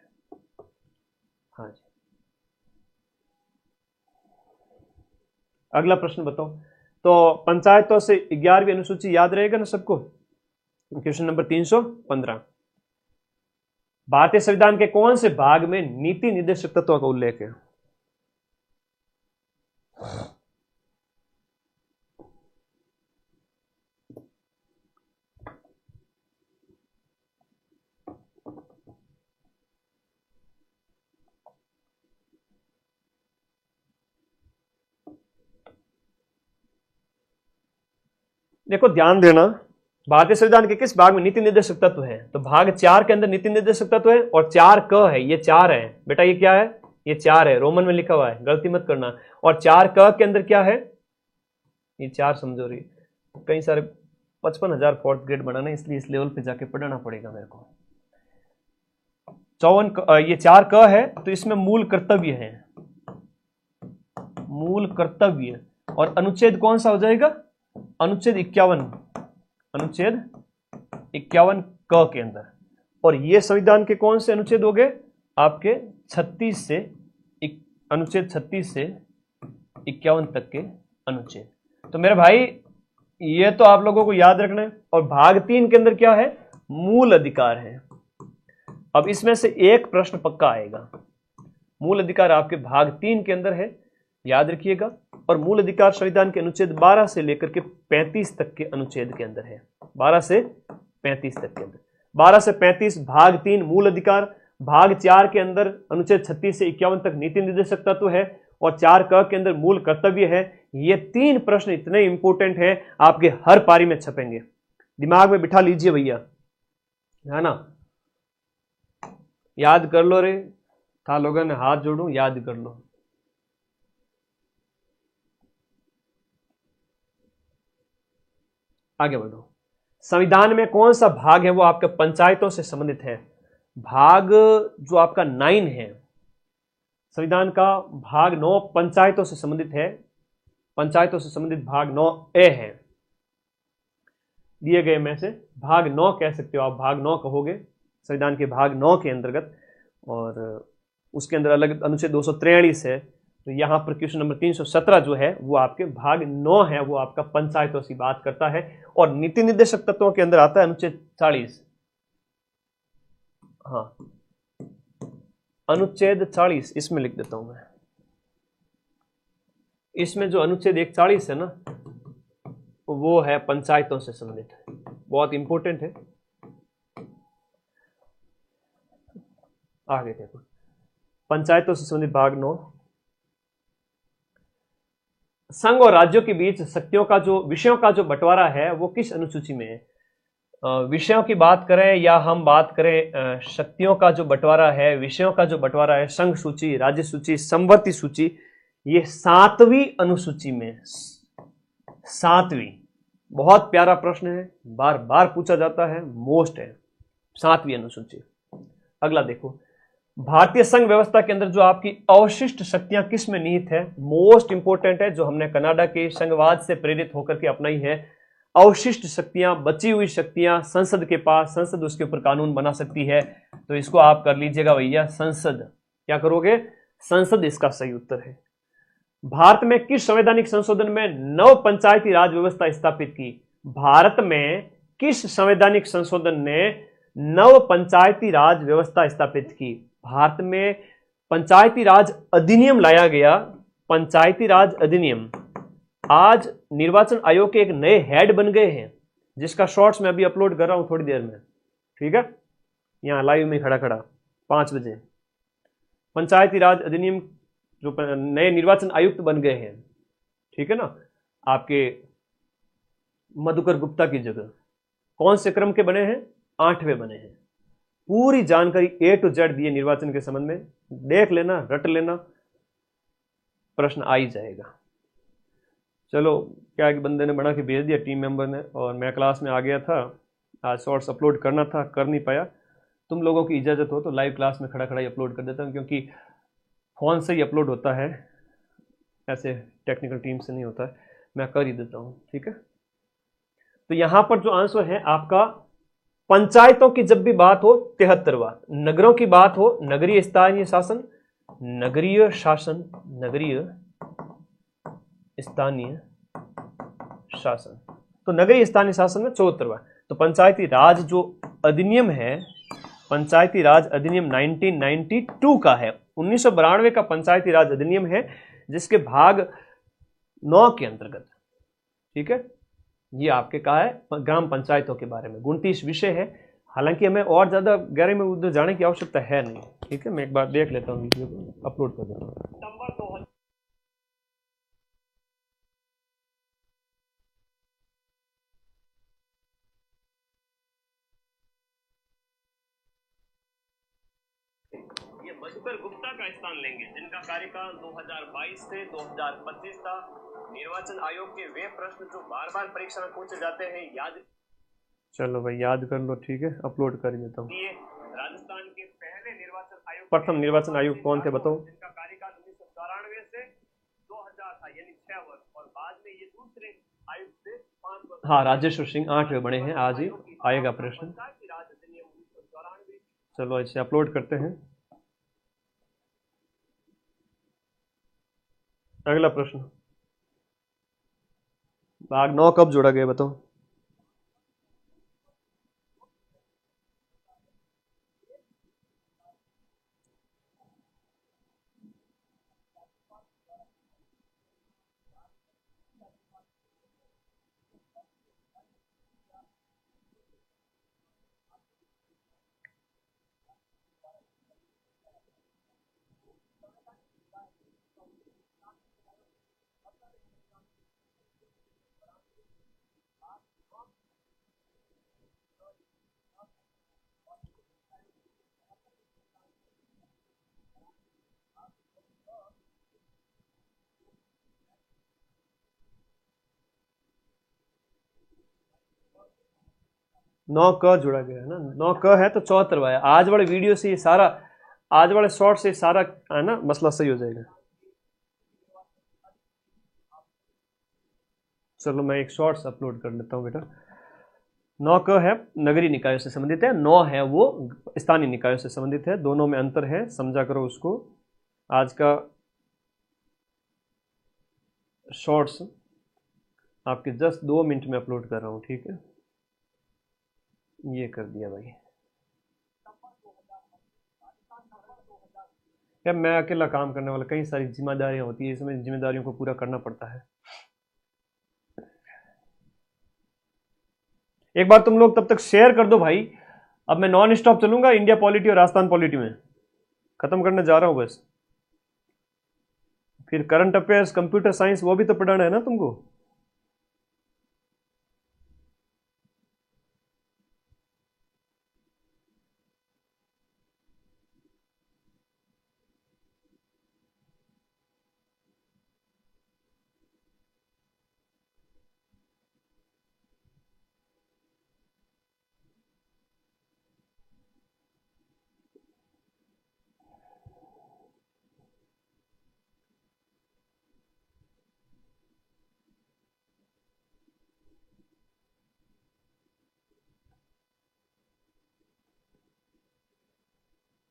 हाँ जी, अगला प्रश्न बताओ। तो पंचायतों से 11वीं अनुसूची याद रहेगा ना सबको? क्वेश्चन नंबर 315, भारतीय संविधान के कौन से भाग में नीति निर्देशक तत्वों का उल्लेख है? देखो ध्यान देना, भारतीय संविधान के किस भाग में नीति निर्देशक तत्व है? तो भाग 4 के अंदर नीति निर्देशक तत्व है, और 4 क है, ये 4 है बेटा, ये क्या है? ये 4 है, रोमन में लिखा हुआ है, गलती मत करना। और 4 क के अंदर क्या है? ये 4 समझो रही, कई सारे 55,000 4th ग्रेड बनाना, इसलिए इस लेवल पे जाके पढ़ना पड़ेगा मेरे को। 54 ये 4 क है, तो इसमें मूल कर्तव्य है, मूल कर्तव्य। और अनुच्छेद कौन सा हो जाएगा? अनुच्छेद 51, अनुच्छेद 51 क के अंदर। और ये संविधान के कौन से अनुच्छेद हो गए? आपके 36 से अनुच्छेद 36 से 51 तक के अनुच्छेद। तो मेरे भाई ये तो आप लोगों को याद रखना है। और भाग 3 के अंदर क्या है? मूल अधिकार है। अब इसमें से एक प्रश्न पक्का आएगा, मूल अधिकार आपके भाग 3 के अंदर है, याद रखिएगा। और मूल अधिकार संविधान के अनुच्छेद 12 से लेकर के 35 तक के अनुच्छेद के अंदर है, 12 से 35 तक के अंदर। 12 से 35 भाग 3 मूल अधिकार, भाग 4 के अंदर अनुच्छेद 36 से 51 तक नीति निर्देशक तत्व है, और 4 क के अंदर मूल कर्तव्य है। ये 3 प्रश्न इतने इंपॉर्टेंट हैं, आपके हर पारी में छपेंगे, दिमाग में बिठा लीजिए भैया, है ना? याद कर लो रे, था लोगों ने हाथ जोड़ू, याद कर लो। आगे बढ़ो। संविधान में कौन सा भाग है वो आपके पंचायतों से संबंधित है? भाग जो आपका 9 है संविधान का, भाग 9 पंचायतों से संबंधित है। पंचायतों से संबंधित भाग 9A है, दिए गए में से भाग 9 कह सकते हो आप, भाग 9 कहोगे संविधान के भाग 9 के अंतर्गत। और उसके अंदर अलग अनुच्छेद 243 है। तो यहां पर क्वेश्चन नंबर 317 जो है वो आपके भाग 9 है, वो आपका पंचायतों से बात करता है। और नीति निर्देशक तत्वों के अंदर आता है अनुच्छेद 40। हाँ, अनुच्छेद 40 इसमें लिख देता हूं मैं। इसमें जो अनुच्छेद 140 है ना, वो है पंचायतों से संबंधित, बहुत इंपॉर्टेंट है। आगे देखो, पंचायतों से संबंधित भाग 9, संघ और राज्यों के बीच शक्तियों का जो, विषयों का जो बंटवारा है वो किस अनुसूची में है? विषयों की बात करें या हम बात करें शक्तियों का जो बंटवारा है, विषयों का जो बंटवारा है, संघ सूची, राज्य सूची, समवर्ती सूची, ये 7वीं अनुसूची में, 7वीं। बहुत प्यारा प्रश्न है, बार बार पूछा जाता है, मोस्ट है, 7वीं अनुसूची। अगला देखो, भारतीय संघ व्यवस्था के अंदर जो आपकी अवशिष्ट शक्तियां किस में निहित है, मोस्ट इंपोर्टेंट है, जो हमने कनाडा के संघवाद से प्रेरित होकर के अपनाई है। अवशिष्ट शक्तियां, बची हुई शक्तियां संसद के पास, संसद उसके ऊपर कानून बना सकती है। तो इसको आप कर लीजिएगा भैया संसद। क्या करोगे? संसद इसका सही उत्तर है। भारत में किस संवैधानिक संशोधन में नव पंचायती राज व्यवस्था स्थापित की? भारत में किस संवैधानिक संशोधन ने नव पंचायती राज व्यवस्था स्थापित की? भारत में पंचायती राज अधिनियम लाया गया। पंचायती राज अधिनियम। आज निर्वाचन आयोग के एक नए हेड बन गए हैं, जिसका शॉर्ट्स मैं अभी अपलोड कर रहा हूं थोड़ी देर में, ठीक है, यहां लाइव में खड़ा खड़ा 5 बजे। पंचायती राज अधिनियम जो नए निर्वाचन आयुक्त बन गए हैं, ठीक है ना, आपके मधुकर गुप्ता की जगह। कौन से क्रम के बने हैं? 8वें बने हैं। पूरी जानकारी A to Z दी है निर्वाचन के संबंध में, देख लेना, रट लेना, प्रश्न आ ही जाएगा। चलो, क्या है कि बंदे ने बना के भेज दिया, टीम मेंबर ने, और मैं क्लास में आ गया था, आज शॉर्ट्स अपलोड करना था, कर नहीं पाया। तुम लोगों की इजाज़त हो तो लाइव क्लास में खड़ा खड़ा ही अपलोड कर देता हूँ, क्योंकि फ़ोन से ही अपलोड होता है, ऐसे टेक्निकल टीम से नहीं होता है, मैं कर ही देता हूँ, ठीक है। तो यहाँ पर जो आंसर है आपका, पंचायतों की जब भी बात हो 73वां, नगरों की बात हो नगरीय स्थानीय शासन, नगरीय शासन, नगरीय स्थानीय शासन, तो नगरीय स्थानीय शासन में 74वां। तो पंचायती राज जो अधिनियम है, पंचायती राज अधिनियम 1992 का है, 1992 का पंचायती राज अधिनियम है, जिसके भाग 9 के अंतर्गत, ठीक है, ये आपके कहा है ग्राम पंचायतों के बारे में 29 विषय है। हालांकि हमें और ज्यादा गहराई में उधर जाने की आवश्यकता है नहीं, ठीक है, मैं एक बार देख लेता हूँ, वीडियो को अपलोड कर देता हूँ। ये मधुकर गुप्ता का स्थान लेंगे, जिनका कार्यकाल 2022 से 2025 था। निर्वाचन आयोग के वे प्रश्न जो बार बार परीक्षा में पूछे जाते हैं, याद, चलो भाई याद कर लो, ठीक है, अपलोड कर देता हूँ। राजस्थान के पहले निर्वाचन आयोग, प्रथम निर्वाचन आयोग कौन थे बताओ? जिनका कार्यकाल 1994 से 2000 था, यानी 6 वर्ष, और बाद में ये दूसरे आयुक्त से 5 वर्ष। हाँ, राजेश्वर सिंह 8वें बने हैं, आज ही आएगा प्रश्न। चलो इसे अपलोड करते हैं। अगला प्रश्न, भाग 9 कब जोड़ा गया बताओ? नौ क जुड़ा गया है ना, 9 क है तो 74वां है। आज वाले वीडियो से ये सारा, आज वाले शॉर्ट से सारा है ना मसला सही हो जाएगा। चलो मैं एक शॉर्ट्स अपलोड कर लेता हूँ बेटा। 9 क है नगरीय निकायों से संबंधित है, 9 है वो स्थानीय निकायों से संबंधित है, दोनों में अंतर है, समझा करो उसको। आज का शॉर्ट्स आपके जस्ट 2 मिनट में अपलोड कर रहा हूँ, ठीक है, ये कर दिया भाई। यार मैं अकेला काम करने वाला, कई सारी जिम्मेदारियां होती है, इसमें जिम्मेदारियों को पूरा करना पड़ता है। एक बार तुम लोग तब तक शेयर कर दो भाई। अब मैं नॉन स्टॉप चलूंगा, इंडिया पॉलिटी और राजस्थान पॉलिटी में खत्म करने जा रहा हूं बस। फिर करंट अफेयर्स, कंप्यूटर साइंस, वो भी तो पढ़ाना है ना तुमको।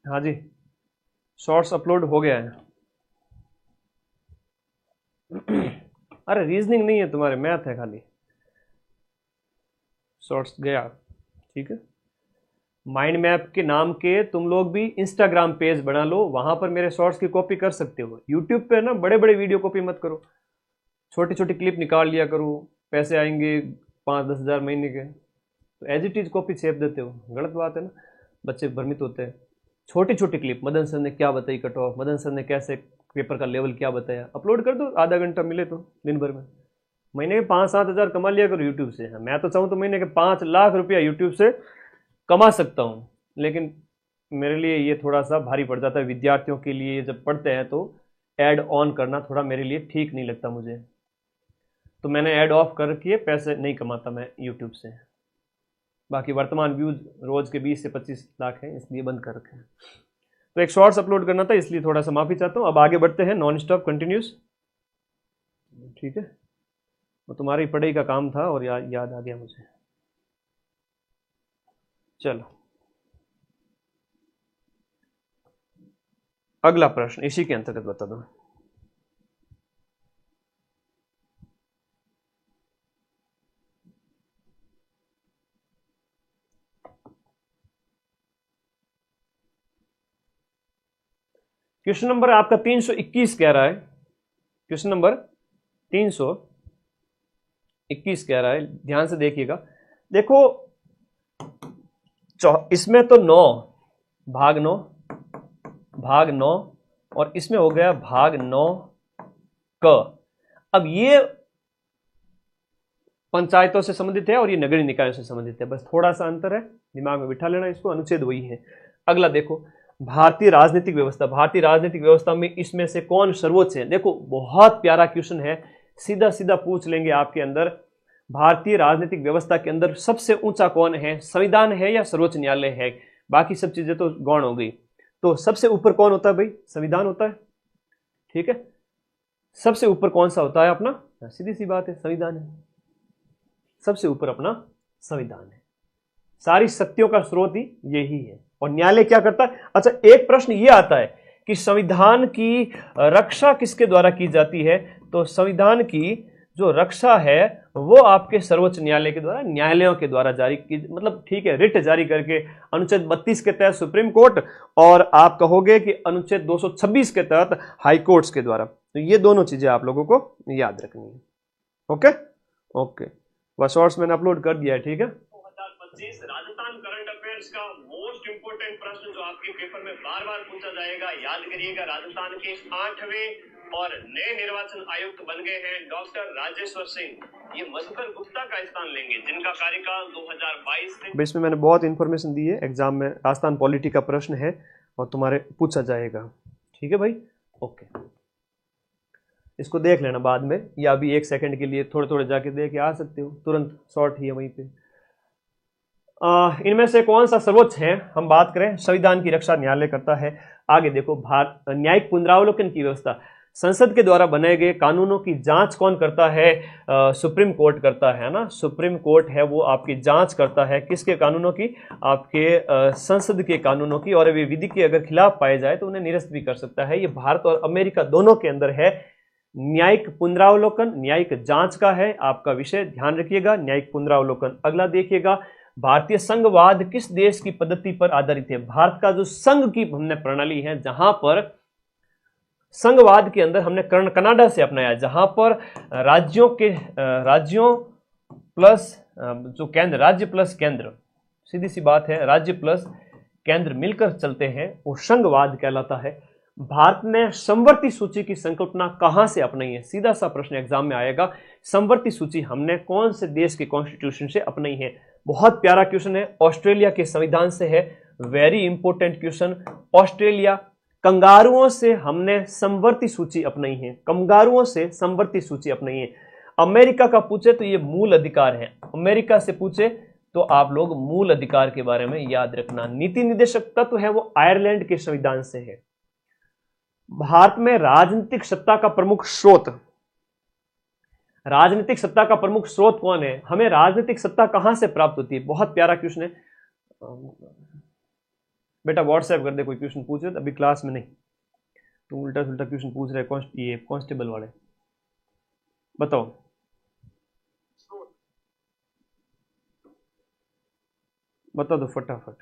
हाँ जी, शॉर्ट्स अपलोड हो गया है। अरे रीजनिंग नहीं है तुम्हारे, मैथ है खाली। शॉर्ट्स गया, ठीक है। माइंड मैप के नाम के तुम लोग भी इंस्टाग्राम पेज बना लो, वहां पर मेरे शॉर्ट्स की कॉपी कर सकते हो। यूट्यूब पे ना बड़े बड़े वीडियो कॉपी मत करो, छोटी छोटी क्लिप निकाल लिया करो, पैसे आएंगे 5-10 हज़ार महीने के, तो एज इट इज कॉपी छेप देते हो, गलत बात है ना। बच्चे भ्रमित होते हैं। छोटी छोटी क्लिप, मदन सर ने क्या बताई कट ऑफ, मदन सर ने कैसे पेपर का लेवल क्या बताया, अपलोड कर दो, आधा घंटा मिले तो दिन भर में। महीने के 5-7 हज़ार कमा लिया करो यूट्यूब से। मैं तो चाहूँ तो महीने के 5 लाख रुपया यूट्यूब से कमा सकता हूँ, लेकिन मेरे लिए ये थोड़ा सा भारी पड़ जाता है। विद्यार्थियों के लिए जब पढ़ते हैं तो ऐड ऑन करना थोड़ा मेरे लिए ठीक नहीं लगता मुझे, तो मैंने ऐड ऑफ करके पैसे नहीं कमाता मैं यूट्यूब से। बाकी वर्तमान व्यूज रोज के 20 से 25 लाख हैं, इसलिए बंद कर रखे हैं। तो एक शॉर्ट्स अपलोड करना था, इसलिए थोड़ा सा माफी चाहता हूँ। अब आगे बढ़ते हैं, नॉन स्टॉप कंटिन्यूस, ठीक है। वो तुम्हारी पढ़ाई का काम था और याद आ गया मुझे। चलो अगला प्रश्न इसी के अंतर्गत बता दो। क्वेश्चन नंबर आपका 321 कह रहा है, क्वेश्चन नंबर 321 कह रहा है, ध्यान से देखिएगा। देखो इसमें तो 9 भाग 9 और इसमें हो गया भाग 9 क। अब ये पंचायतों से संबंधित है और ये नगरीय निकायों से संबंधित है, बस थोड़ा सा अंतर है, दिमाग में बिठा लेना इसको, अनुच्छेद वही है। अगला देखो, भारतीय राजनीतिक व्यवस्था, भारतीय राजनीतिक व्यवस्था में इसमें से कौन सर्वोच्च है। देखो बहुत प्यारा क्वेश्चन है, सीधा सीधा पूछ लेंगे आपके अंदर, भारतीय राजनीतिक व्यवस्था के अंदर सबसे ऊंचा कौन है, संविधान है या सर्वोच्च न्यायालय है। बाकी सब चीजें तो गौण हो गई, तो सबसे ऊपर कौन होता है भाई, संविधान होता है, ठीक है। सबसे ऊपर कौन सा होता है अपना, सीधी सी बात है, संविधान है, सबसे ऊपर अपना संविधान है। सारी शक्तियों का स्रोत ही यही है। और न्यायालय क्या करता है। अच्छा एक प्रश्न ये आता है कि संविधान की रक्षा किसके द्वारा की जाती है, तो संविधान की जो रक्षा है वो आपके सर्वोच्च न्यायालय के द्वारा, न्यायालयों के द्वारा जारी की, मतलब ठीक है, रिट जारी करके अनुच्छेद 32 के तहत सुप्रीम कोर्ट, और आप कहोगे कि अनुच्छेद 226 के तहत हाई कोर्ट्स के द्वारा। तो ये दोनों चीजें आप लोगों को याद रखनी है। ओके ओके, वह शॉर्ट्स मैंने अपलोड कर दिया है, ठीक है। 2025 राजस्थान करंट अफेयर्स का मोस्ट इंपोर्टेंट प्रश्न जो आपके पेपर में बार बार पूछा जाएगा, याद करिएगा। राजस्थान के 8वें और नए निर्वाचन आयुक्त बन गए हैं डॉक्टर राजेश्वर सिंह। ये मधुकर गुप्ता का स्थान लेंगे, जिनका कार्यकाल 2022 से। इसमें मैंने बहुत इंफॉर्मेशन दी है, एग्जाम में राजस्थान पॉलिटी का प्रश्न है और तुम्हारे पूछा जाएगा, ठीक है भाई। ओके, इसको देख लेना बाद में, या अभी 1 सेकंड के लिए थोड़े थोड़े जाके देख के आ सकते हो, तुरंत शॉर्ट ही है वहीं पे। इनमें से कौन सा सर्वोच्च है, हम बात करें संविधान की रक्षा न्यायालय करता है। आगे देखो, न्यायिक पुनरावलोकन की व्यवस्था, संसद के द्वारा बनाए गए कानूनों की जांच कौन करता है, सुप्रीम कोर्ट करता है ना। सुप्रीम कोर्ट है वो आपकी जांच करता है, किसके कानूनों की, आपके संसद के कानूनों की, और वे विधि के अगर खिलाफ पाए जाए तो उन्हें निरस्त भी कर सकता है। ये भारत और अमेरिका दोनों के अंदर है। न्यायिक पुनरावलोकन न्यायिक जांच का है आपका विषय, ध्यान रखिएगा, न्यायिक पुनरावलोकन। अगला देखिएगा, भारतीय संघवाद किस देश की पद्धति पर आधारित है। भारत का जो संघ की हमने प्रणाली है, जहां पर संघवाद के अंदर हमने कनाडा से अपनाया, जहां पर राज्यों प्लस जो केंद्र, राज्य प्लस केंद्र, सीधी सी बात है, राज्य प्लस केंद्र मिलकर चलते हैं, वो संघवाद कहलाता है। भारत ने समवर्ती सूची की संकल्पना कहां से अपनाई है, सीधा सा प्रश्न एग्जाम में आएगा। समवर्ती सूची हमने कौन से देश के कॉन्स्टिट्यूशन से अपनाई है। बहुत प्यारा क्वेश्चन है, ऑस्ट्रेलिया के संविधान से है, वेरी इंपॉर्टेंट क्वेश्चन। ऑस्ट्रेलिया, कंगारुओं से हमने समवर्ती सूची अपनाई है, कंगारुओं से समवर्ती सूची अपनाई है। अमेरिका का पूछे तो ये मूल अधिकार है, अमेरिका से पूछे तो आप लोग मूल अधिकार के बारे में याद रखना। नीति निर्देशक तत्व है वो आयरलैंड के संविधान से है। भारत में राजनीतिक सत्ता का प्रमुख स्रोत, राजनीतिक सत्ता का प्रमुख स्रोत कौन है, हमें राजनीतिक सत्ता कहां से प्राप्त होती है। बहुत प्यारा क्वेश्चन है, बेटा व्हाट्सएप कर दे, कोई क्वेश्चन पूछे तो अभी क्लास में नहीं, तुम उल्टा सुल्टा क्वेश्चन पूछ रहे ये कांस्टेबल वाले। बताओ बता दो फटाफट।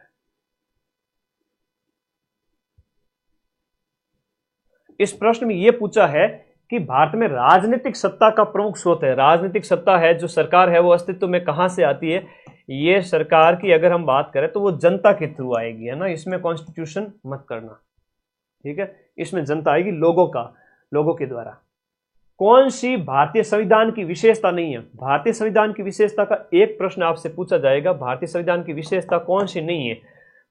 इस प्रश्न में यह पूछा है कि भारत में राजनीतिक सत्ता का प्रमुख स्रोत है, राजनीतिक सत्ता है जो सरकार है वो अस्तित्व में कहां से आती है। ये सरकार की अगर हम बात करें तो वो जनता के थ्रू आएगी, है ना, इसमें कॉन्स्टिट्यूशन मत करना, ठीक है, इसमें जनता आएगी, लोगों के द्वारा। कौन सी भारतीय संविधान की विशेषता नहीं है? भारतीय संविधान की विशेषता का एक प्रश्न आपसे पूछा जाएगा, भारतीय संविधान की विशेषता कौन सी नहीं है?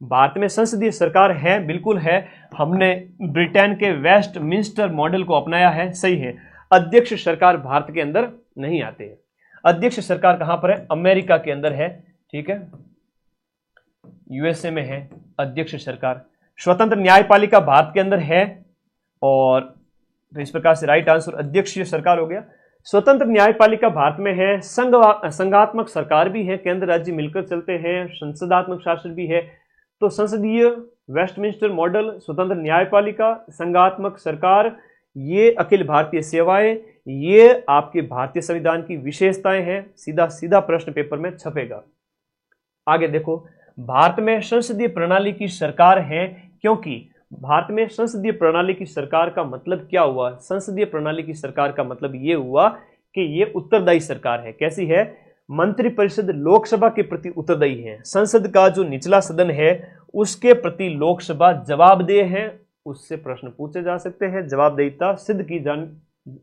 भारत में संसदीय सरकार है, बिल्कुल है, हमने ब्रिटेन के वेस्टमिंस्टर मॉडल को अपनाया है, सही है। अध्यक्ष सरकार भारत के अंदर नहीं आते हैं, अध्यक्ष सरकार कहां पर है? अमेरिका के अंदर है, ठीक है, यूएसए में है अध्यक्ष सरकार। स्वतंत्र न्यायपालिका भारत के अंदर है, और तो इस प्रकार से राइट आंसर अध्यक्षीय सरकार हो गया। स्वतंत्र न्यायपालिका भारत में है, संघात्मक सरकार भी है, केंद्र राज्य मिलकर चलते हैं, संसदात्मक शासन भी है। तो संसदीय, वेस्टमिंस्टर मॉडल, स्वतंत्र न्यायपालिका, संघात्मक सरकार, ये अखिल भारतीय सेवाएं, ये आपके भारतीय संविधान की विशेषताएं हैं। सीधा सीधा प्रश्न पेपर में छपेगा। आगे देखो, भारत में संसदीय प्रणाली की सरकार है, क्योंकि भारत में संसदीय प्रणाली की सरकार का मतलब क्या हुआ? संसदीय प्रणाली की सरकार का मतलब यह हुआ कि यह उत्तरदायी सरकार है। कैसी है? मंत्रिपरिषद लोकसभा के प्रति उत्तरदायी है, संसद का जो निचला सदन है उसके प्रति लोकसभा जवाबदेह है, उससे प्रश्न पूछे जा सकते हैं, जवाबदेहिता सिद्ध की जान,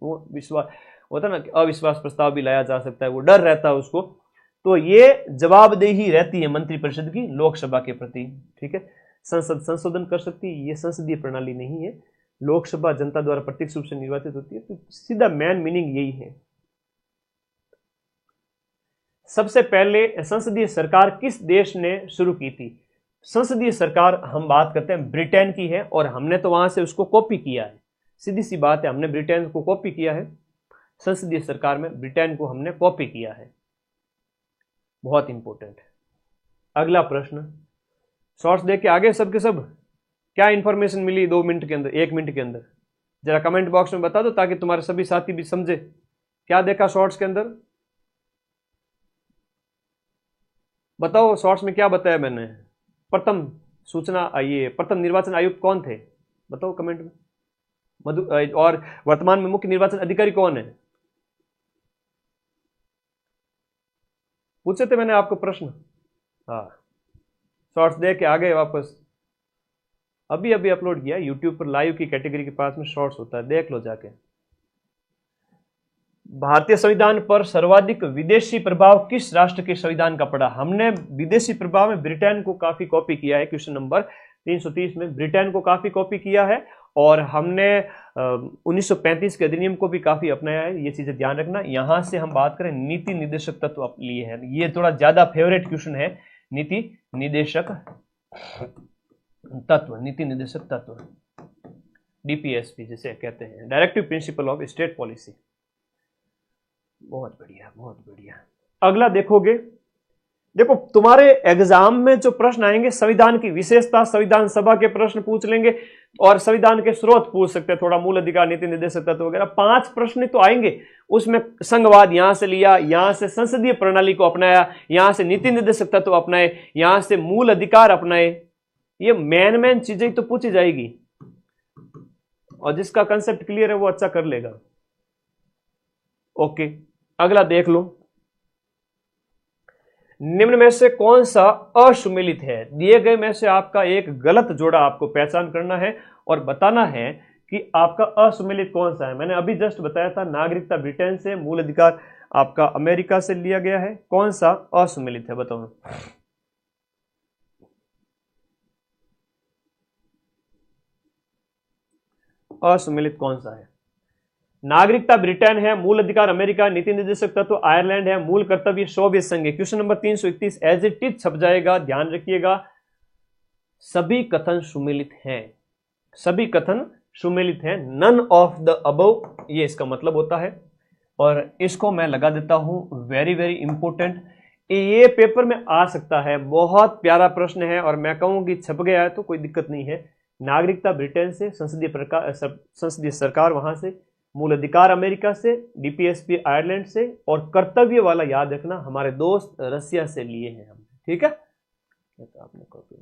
वो विश्वास होता ना, अविश्वास प्रस्ताव भी लाया जा सकता है, वो डर रहता है उसको, तो ये जवाबदेही रहती है मंत्रिपरिषद की लोकसभा के प्रति, ठीक है। संसद संशोधन कर सकती है, ये संसदीय प्रणाली नहीं है, लोकसभा जनता द्वारा प्रत्यक्ष रूप से निर्वाचित होती है, तो सीधा मेन मीनिंग यही है। सबसे पहले संसदीय सरकार किस देश ने शुरू की थी? संसदीय सरकार हम बात करते हैं ब्रिटेन की है, और हमने तो वहां से उसको कॉपी किया है, सीधी सी बात है, हमने ब्रिटेन को कॉपी किया है, संसदीय सरकार में ब्रिटेन को हमने कॉपी किया है, बहुत इंपॉर्टेंट है। अगला प्रश्न, शॉर्ट्स देख के आगे सबके सब क्या इंफॉर्मेशन मिली 2 मिनट के अंदर, 1 मिनट के अंदर, जरा कमेंट बॉक्स में बता दो ताकि तुम्हारे सभी साथी भी समझे क्या देखा शॉर्ट्स के अंदर। बताओ शॉर्ट्स में क्या बताया मैंने। प्रथम सूचना आइए, प्रथम निर्वाचन आयुक्त कौन थे? बताओ कमेंट में। और वर्तमान में मुख्य निर्वाचन अधिकारी कौन है? पूछे थे मैंने आपको प्रश्न। हाँ, शॉर्ट्स देख के आगे वापस, अभी अभी अपलोड किया यूट्यूब पर, लाइव की कैटेगरी के पास में शॉर्ट्स होता है, देख लो जाके। भारतीय संविधान पर सर्वाधिक विदेशी प्रभाव किस राष्ट्र के संविधान का पड़ा? हमने विदेशी प्रभाव में ब्रिटेन को काफी कॉपी किया है, क्वेश्चन नंबर 330 में ब्रिटेन को काफी कॉपी किया है, और हमने 1935 के अधिनियम को भी काफी अपनाया है, ये चीजें ध्यान रखना। यहां से हम बात करें नीति निर्देशक तत्व लिए हैं, ये थोड़ा ज्यादा फेवरेट क्वेश्चन है, नीति निर्देशक तत्व, नीति निर्देशक तत्व, डीपीएसपी जिसे कहते हैं, directive principle of state policy. बहुत बढ़िया, बहुत बढ़िया। अगला देखोगे, देखो तुम्हारे एग्जाम में जो प्रश्न आएंगे, संविधान की विशेषता, संविधान सभा के प्रश्न पूछ लेंगे, और संविधान के स्रोत पूछ सकते हैं, थोड़ा मूल अधिकार, नीति निर्देशक तत्व वगैरह, 5 प्रश्न तो आएंगे। उसमें संघवाद यहां से लिया, यहां से संसदीय प्रणाली को अपनाया, यहां से नीति निर्देशक तत्व अपनाए, यहां से मूल अधिकार अपनाए, ये मेन चीजें तो पूछी जाएगी, और जिसका कंसेप्ट क्लियर है वो अच्छा कर लेगा। ओके, अगला देख लो, निम्न में से कौन सा असुमेलित है? दिए गए में से आपका एक गलत जोड़ा आपको पहचान करना है और बताना है कि आपका असुमेलित कौन सा है। मैंने अभी जस्ट बताया था, नागरिकता ब्रिटेन से, मूल अधिकार आपका अमेरिका से लिया गया है, कौन सा असुमेलित है बताओ। असुमेलित कौन सा है? नागरिकता ब्रिटेन है, मूल अधिकार अमेरिका, नीति निर्देशक तत्व आयरलैंड है, मूल कर्तव्य सोवियत संघ है। Question number 331 as it is छप जाएगा, ध्यान रखिएगा। सभी कथन सुमेलित हैं, सभी कथन सुमेलित हैं, नन ऑफ द अबव, ये इसका मतलब होता है। और इसको मैं लगा देता हूं वेरी वेरी इंपॉर्टेंट, ये पेपर में आ सकता है, बहुत प्यारा प्रश्न है और मैं कहूं कि छप गया है तो कोई दिक्कत नहीं है। नागरिकता ब्रिटेन से, संसदीय सरकार वहां से, मूल अधिकार अमेरिका से, डीपीएसपी आयरलैंड से, और कर्तव्य वाला याद रखना हमारे दोस्त रसिया से लिए हैं हम। ठीक है, तो आपने कॉपी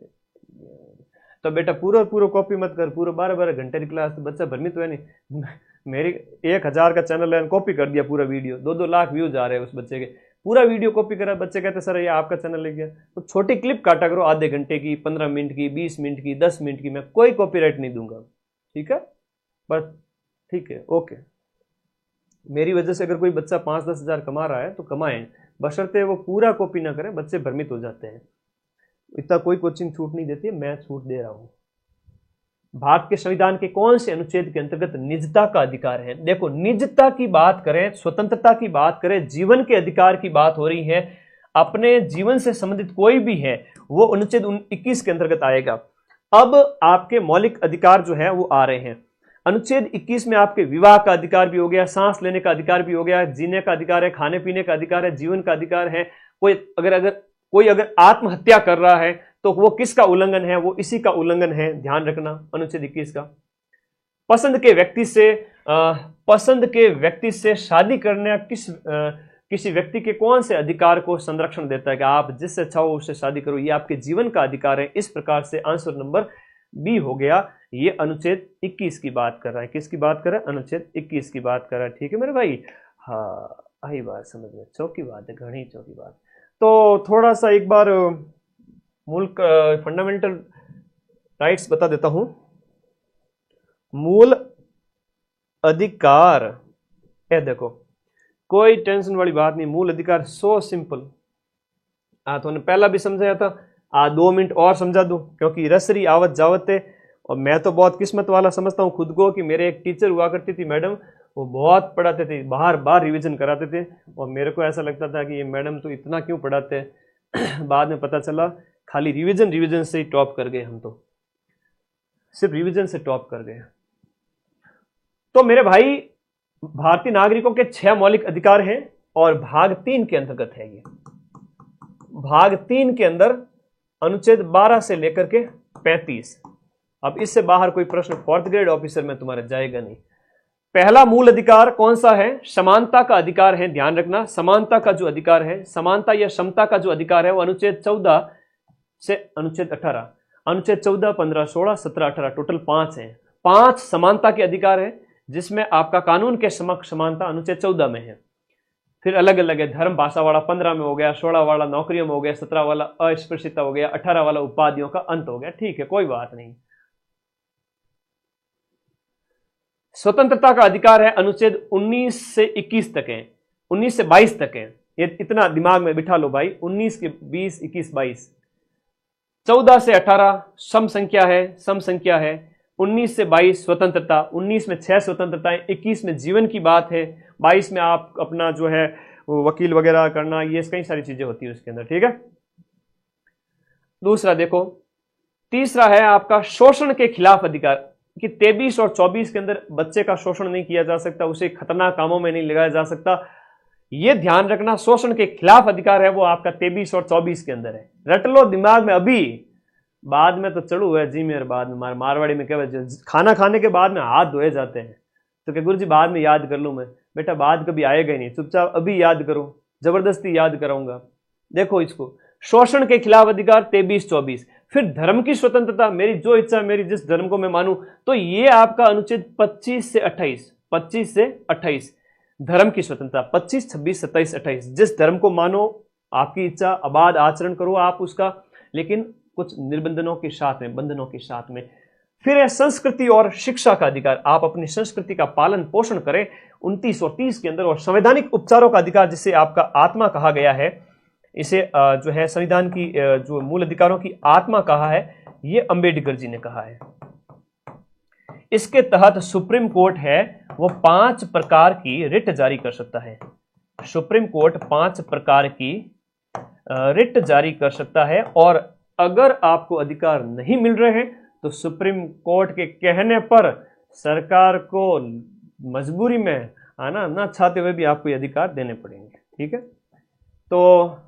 तो बेटा पूरा पूरा कॉपी मत कर, पूरा 12-12 घंटे की क्लास, तो बच्चा भ्रमित हुआ नहीं। मेरी 1000 का चैनल है, कॉपी कर दिया पूरा वीडियो, 2-2 लाख व्यूज आ रहे हैं उस बच्चे के, पूरा वीडियो कॉपी करा। बच्चे कहते सर ये आपका चैनल ले गया, तो छोटी क्लिप काटा करो, आधे घंटे की, 15 मिनट की, 20 मिनट की, 10 मिनट की, मैं कोई कॉपीराइट नहीं दूंगा। ठीक है, बस ठीक है, ओके। मेरी वजह से अगर कोई बच्चा 5-10 हज़ार कमा रहा है तो कमाए, बशर्ते वो पूरा कॉपी ना करें, बच्चे भ्रमित हो जाते हैं। इतना कोई कोचिंग छूट नहीं देती है, मैं छूट दे रहा हूं। भारत के संविधान के कौन से अनुच्छेद के अंतर्गत निजता का अधिकार है? देखो, निजता की बात करें, स्वतंत्रता की बात करें, जीवन के अधिकार की बात हो रही है, अपने जीवन से संबंधित कोई भी है वो अनुच्छेद 21 के अंतर्गत आएगा। अब आपके मौलिक अधिकार जो है वो आ रहे हैं। अनुच्छेद 21 में आपके विवाह का अधिकार भी हो गया, सांस लेने का अधिकार भी हो गया, जीने का अधिकार है, खाने पीने का अधिकार है, जीवन का अधिकार है। कोई अगर आत्महत्या कर रहा है तो वो किसका उल्लंघन है? वो इसी का उल्लंघन है, ध्यान रखना, अनुच्छेद 21 का। पसंद के व्यक्ति से शादी करने किसी व्यक्ति के कौन से अधिकार को संरक्षण देता है कि आप जिससे चाहो उससे शादी करो, ये आपके जीवन का अधिकार है। इस प्रकार से आंसर नंबर बी हो गया। ये अनुच्छेद 21 की बात कर रहा है। किसकी बात कर रहा है? अनुच्छेद 21 की बात कर रहा है। ठीक है मेरे भाई, हाँ आई बात समझ में, चौकी बात है, घनी चौकी बात। तो थोड़ा सा एक बार मूल फंडामेंटल राइट्स बता देता हूं। मूल अधिकार, देखो कोई टेंशन वाली बात नहीं, मूल अधिकार सो सिंपल। तो पहला भी समझाया था, 2 मिनट और समझा दूं, क्योंकि रसरी आवत जावत है। और मैं तो बहुत किस्मत वाला समझता हूं खुद को कि मेरे एक टीचर हुआ करती थी मैडम, वो बहुत पढ़ाते थे, बार बार रिवीजन कराते थे, और मेरे को ऐसा लगता था कि ये मैडम तो इतना क्यों पढ़ाते हैं। बाद में पता चला खाली रिवीजन से ही टॉप कर गए हम, तो सिर्फ रिवीजन से टॉप कर गए। तो मेरे भाई, भारतीय नागरिकों के 6 मौलिक अधिकार हैं और भाग 3 के अंतर्गत है ये। भाग 3 के अंदर अनुच्छेद 12 से लेकर के 35। अब इससे बाहर कोई प्रश्न 4th ग्रेड ऑफिसर में तुम्हारे जाएगा नहीं। पहला मूल अधिकार कौन सा है? समानता का अधिकार है, ध्यान रखना। समानता का जो अधिकार है, समानता या समता का जो अधिकार है, वो अनुच्छेद 14 से अनुच्छेद 18, अनुच्छेद 14, 15, 16, 17, 18, टोटल 5 है। 5 समानता के अधिकार है, जिसमें आपका कानून के समक्ष समानता अनुच्छेद 14 में है। फिर अलग अलग है, धर्म भाषा वाला 15 में हो गया, 16 वाला नौकरियों में हो गया, 17 वाला अस्पृश्यता हो गया, 18 वाला उपाधियों का अंत हो गया। ठीक है, कोई बात नहीं। स्वतंत्रता का अधिकार है, अनुच्छेद 19 से 21 तक है, 19 से 22 तक है। ये इतना दिमाग में बिठा लो भाई, 19 के 20, 21, 22। 14 से 18 सम संख्या है। 19 से 22 स्वतंत्रता, 19 में 6 स्वतंत्रताएं, 21 में जीवन की बात है, 22 में आप अपना जो है वकील वगैरह करना, ये कई सारी चीजें होती है उसके अंदर। ठीक है, दूसरा देखो, तीसरा है आपका शोषण के खिलाफ अधिकार, कि 23 और 24 के अंदर बच्चे का शोषण नहीं किया जा सकता, उसे खतरनाक कामों में नहीं लगाया जा सकता। यह ध्यान रखना, शोषण के खिलाफ अधिकार है वो आपका 23 और 24 के अंदर है। रट लो दिमाग में अभी, बाद में तो चढ़ू है जी मेरे, बाद में मारवाड़ी में क्या, खाना खाने के बाद में हाथ धोए जाते हैं, तो क्या गुरुजी बाद में याद कर लूं मैं? बेटा बाद कभी आएगा ही नहीं, चुपचाप अभी याद करो, जबरदस्ती याद कराऊंगा। देखो इसको, शोषण के खिलाफ अधिकार 23-24। फिर धर्म की स्वतंत्रता, मेरी जो इच्छा, मेरी जिस धर्म को मैं मानूं, तो ये आपका अनुच्छेद 25 से 28, 25 से 28 धर्म की स्वतंत्रता, 25, 26, 27, 28। जिस धर्म को मानो, आपकी इच्छा, आबाद आचरण करो आप उसका, लेकिन कुछ निर्बंधनों के साथ में, बंधनों के साथ में। फिर है संस्कृति और शिक्षा का अधिकार, आप अपनी संस्कृति का पालन पोषण करें, 29 और 30 के अंदर। और संवैधानिक उपचारों का अधिकार, जिसे आपका आत्मा कहा गया है, इसे जो है संविधान की जो मूल अधिकारों की आत्मा कहा है, ये अंबेडकर जी ने कहा है। इसके तहत सुप्रीम कोर्ट है वो 5 प्रकार की रिट जारी कर सकता है। सुप्रीम कोर्ट 5 प्रकार की रिट जारी कर सकता है, और अगर आपको अधिकार नहीं मिल रहे हैं तो सुप्रीम कोर्ट के कहने पर सरकार को मजबूरी में आना ना चाहते हुए भी आपको ये अधिकार देने पड़ेंगे। ठीक है, तो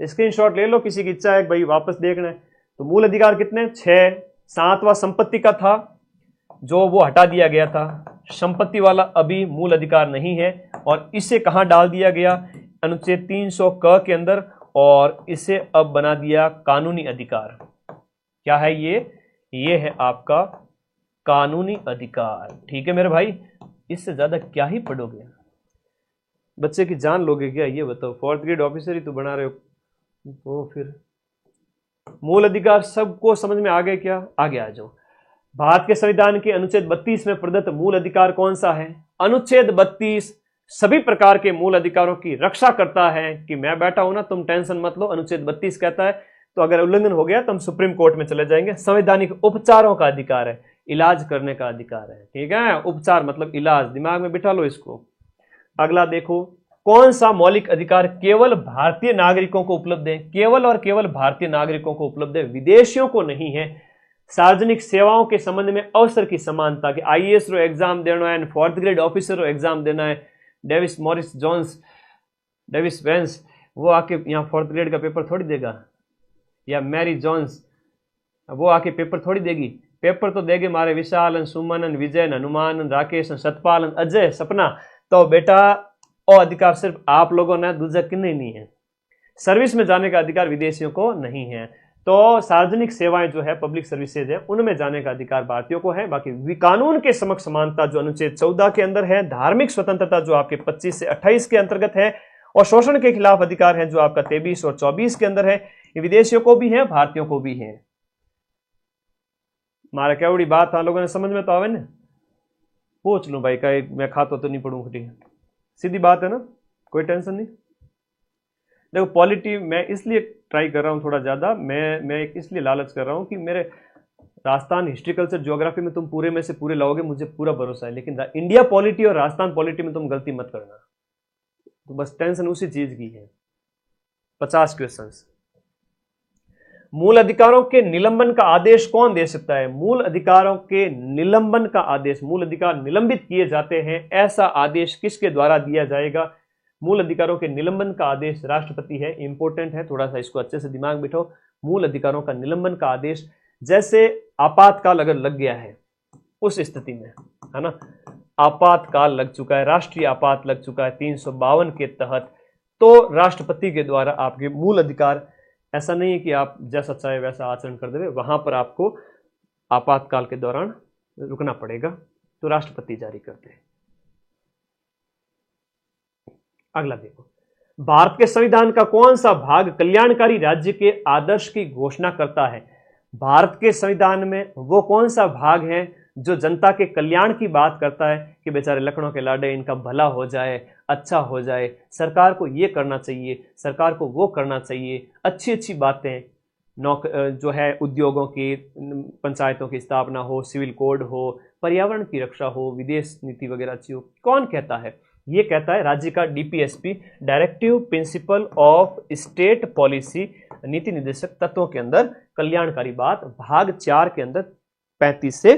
स्क्रीनशॉट ले लो, किसी की इच्छा है भाई वापस देखना है तो। मूल अधिकार कितने? 6। 7वां संपत्ति का था जो वो हटा दिया गया था, संपत्ति वाला अभी मूल अधिकार नहीं है, और इसे कहां डाल दिया गया? अनुच्छेद 300 क के अंदर, और इसे अब बना दिया कानूनी अधिकार। क्या है ये है आपका कानूनी अधिकार। ठीक है मेरे भाई, इससे ज्यादा क्या ही पढ़ोगे? बच्चे की जान लोगे क्या? ये बताओ, 4th ग्रेड ऑफिसर ही तो बना रहे हो, तो फिर मूल अधिकार सबको समझ में आ गए क्या? आगे आ जाओ। भारत के संविधान के अनुच्छेद 32 में प्रदत्त मूल अधिकार कौन सा है? अनुच्छेद 32 सभी प्रकार के मूल अधिकारों की रक्षा करता है। कि मैं बैठा हूं ना, तुम टेंशन मत लो, अनुच्छेद 32 कहता है तो अगर उल्लंघन हो गया तो हम सुप्रीम कोर्ट में चले जाएंगे। संवैधानिक उपचारों का अधिकार है, इलाज करने का अधिकार है। ठीक है, उपचार मतलब इलाज, दिमाग में बिठा लो इसको। अगला देखो, कौन सा मौलिक अधिकार केवल भारतीय नागरिकों को उपलब्ध है? केवल और केवल भारतीय नागरिकों को उपलब्ध है, विदेशियों को नहीं है। सार्वजनिक सेवाओं के संबंध में अवसर की समानता, के आईएएस रो एग्जाम देना है, 4th ग्रेड ऑफिसर रो एग्जाम देना है। Davis Morris Jones, Davis Vance वो आके यहाँ 4th ग्रेड का पेपर थोड़ी देगा, या मैरी जोन्स वो आके पेपर थोड़ी देगी। पेपर तो देगे मारे विशालन, सुमनन, विजयन, हनुमानन, राकेशन, सतपालन, अजय, सपना। तो बेटा वो अधिकार सिर्फ आप लोगों ने, दूसरा किन्हीं नहीं है। सर्विस में जाने का अधिकार विदेशियों को नहीं है। तो सार्वजनिक सेवाएं जो है, पब्लिक सर्विसेज है, उनमें जाने का अधिकार भारतीयों को है। बाकी कानून के समक्ष समानता जो अनुच्छेद 14 के अंदर है, धार्मिक स्वतंत्रता जो आपके 25 से 28 के अंतर्गत है, और शोषण के खिलाफ अधिकार है जो आपका 23 और 24 के अंदर है, ये विदेशियों को भी है, भारतीयों को भी है। मारा क्या बड़ी बात आप लोगों ने समझ में तो आवे ना? पूछ लूं भाई का, मैं खाता तो नहीं पढ़ूंगा, ठीक है, सीधी बात है ना, कोई टेंशन नहीं। देखो पॉलिटी मैं इसलिए ट्राई कर रहा हूँ थोड़ा ज़्यादा, मैं इसलिए लालच कर रहा हूँ कि मेरे राजस्थान हिस्ट्री कल्चर ज्योग्राफी में तुम पूरे में से पूरे लाओगे, मुझे पूरा भरोसा है। लेकिन इंडिया पॉलिटी और राजस्थान पॉलिटी में तुम गलती मत करना। तो बस टेंशन उसी चीज की है। 50 क्वेश्चंस। मूल अधिकारों के निलंबन का आदेश कौन दे सकता है? मूल अधिकारों के निलंबन का आदेश, मूल अधिकार निलंबित किए जाते हैं, ऐसा आदेश किसके द्वारा दिया जाएगा? मूल अधिकारों के निलंबन का आदेश राष्ट्रपति है। इंपॉर्टेंट है, थोड़ा सा इसको अच्छे से दिमाग बिठाओ। मूल अधिकारों का निलंबन का आदेश, जैसे आपातकाल अगर लग गया है उस स्थिति में, है ना, आपातकाल लग चुका है, राष्ट्रीय आपात लग चुका है 352 के तहत, तो राष्ट्रपति के द्वारा आपके मूल अधिकार, ऐसा नहीं है कि आप जैसा चाहे वैसा आचरण कर देवे, वहां पर आपको आपातकाल के दौरान रुकना पड़ेगा, तो राष्ट्रपति जारी करते हैं। अगला देखो, भारत के संविधान का कौन सा भाग कल्याणकारी राज्य के आदर्श की घोषणा करता है? भारत के संविधान में वो कौन सा भाग है जो जनता के कल्याण की बात करता है कि बेचारे लखनऊ के लाडे, इनका भला हो जाए, अच्छा हो जाए, सरकार को ये करना चाहिए, सरकार को वो करना चाहिए, अच्छी अच्छी बातें, जो है उद्योगों की, पंचायतों की स्थापना हो, सिविल कोड हो, पर्यावरण की रक्षा हो, विदेश नीति वगैरह अच्छी हो। कौन कहता है? ये कहता है राज्य का DPSP, directive principle of state policy, नीति निर्देशक तत्वों के अंदर कल्याणकारी बात, भाग 4 के अंदर 35 से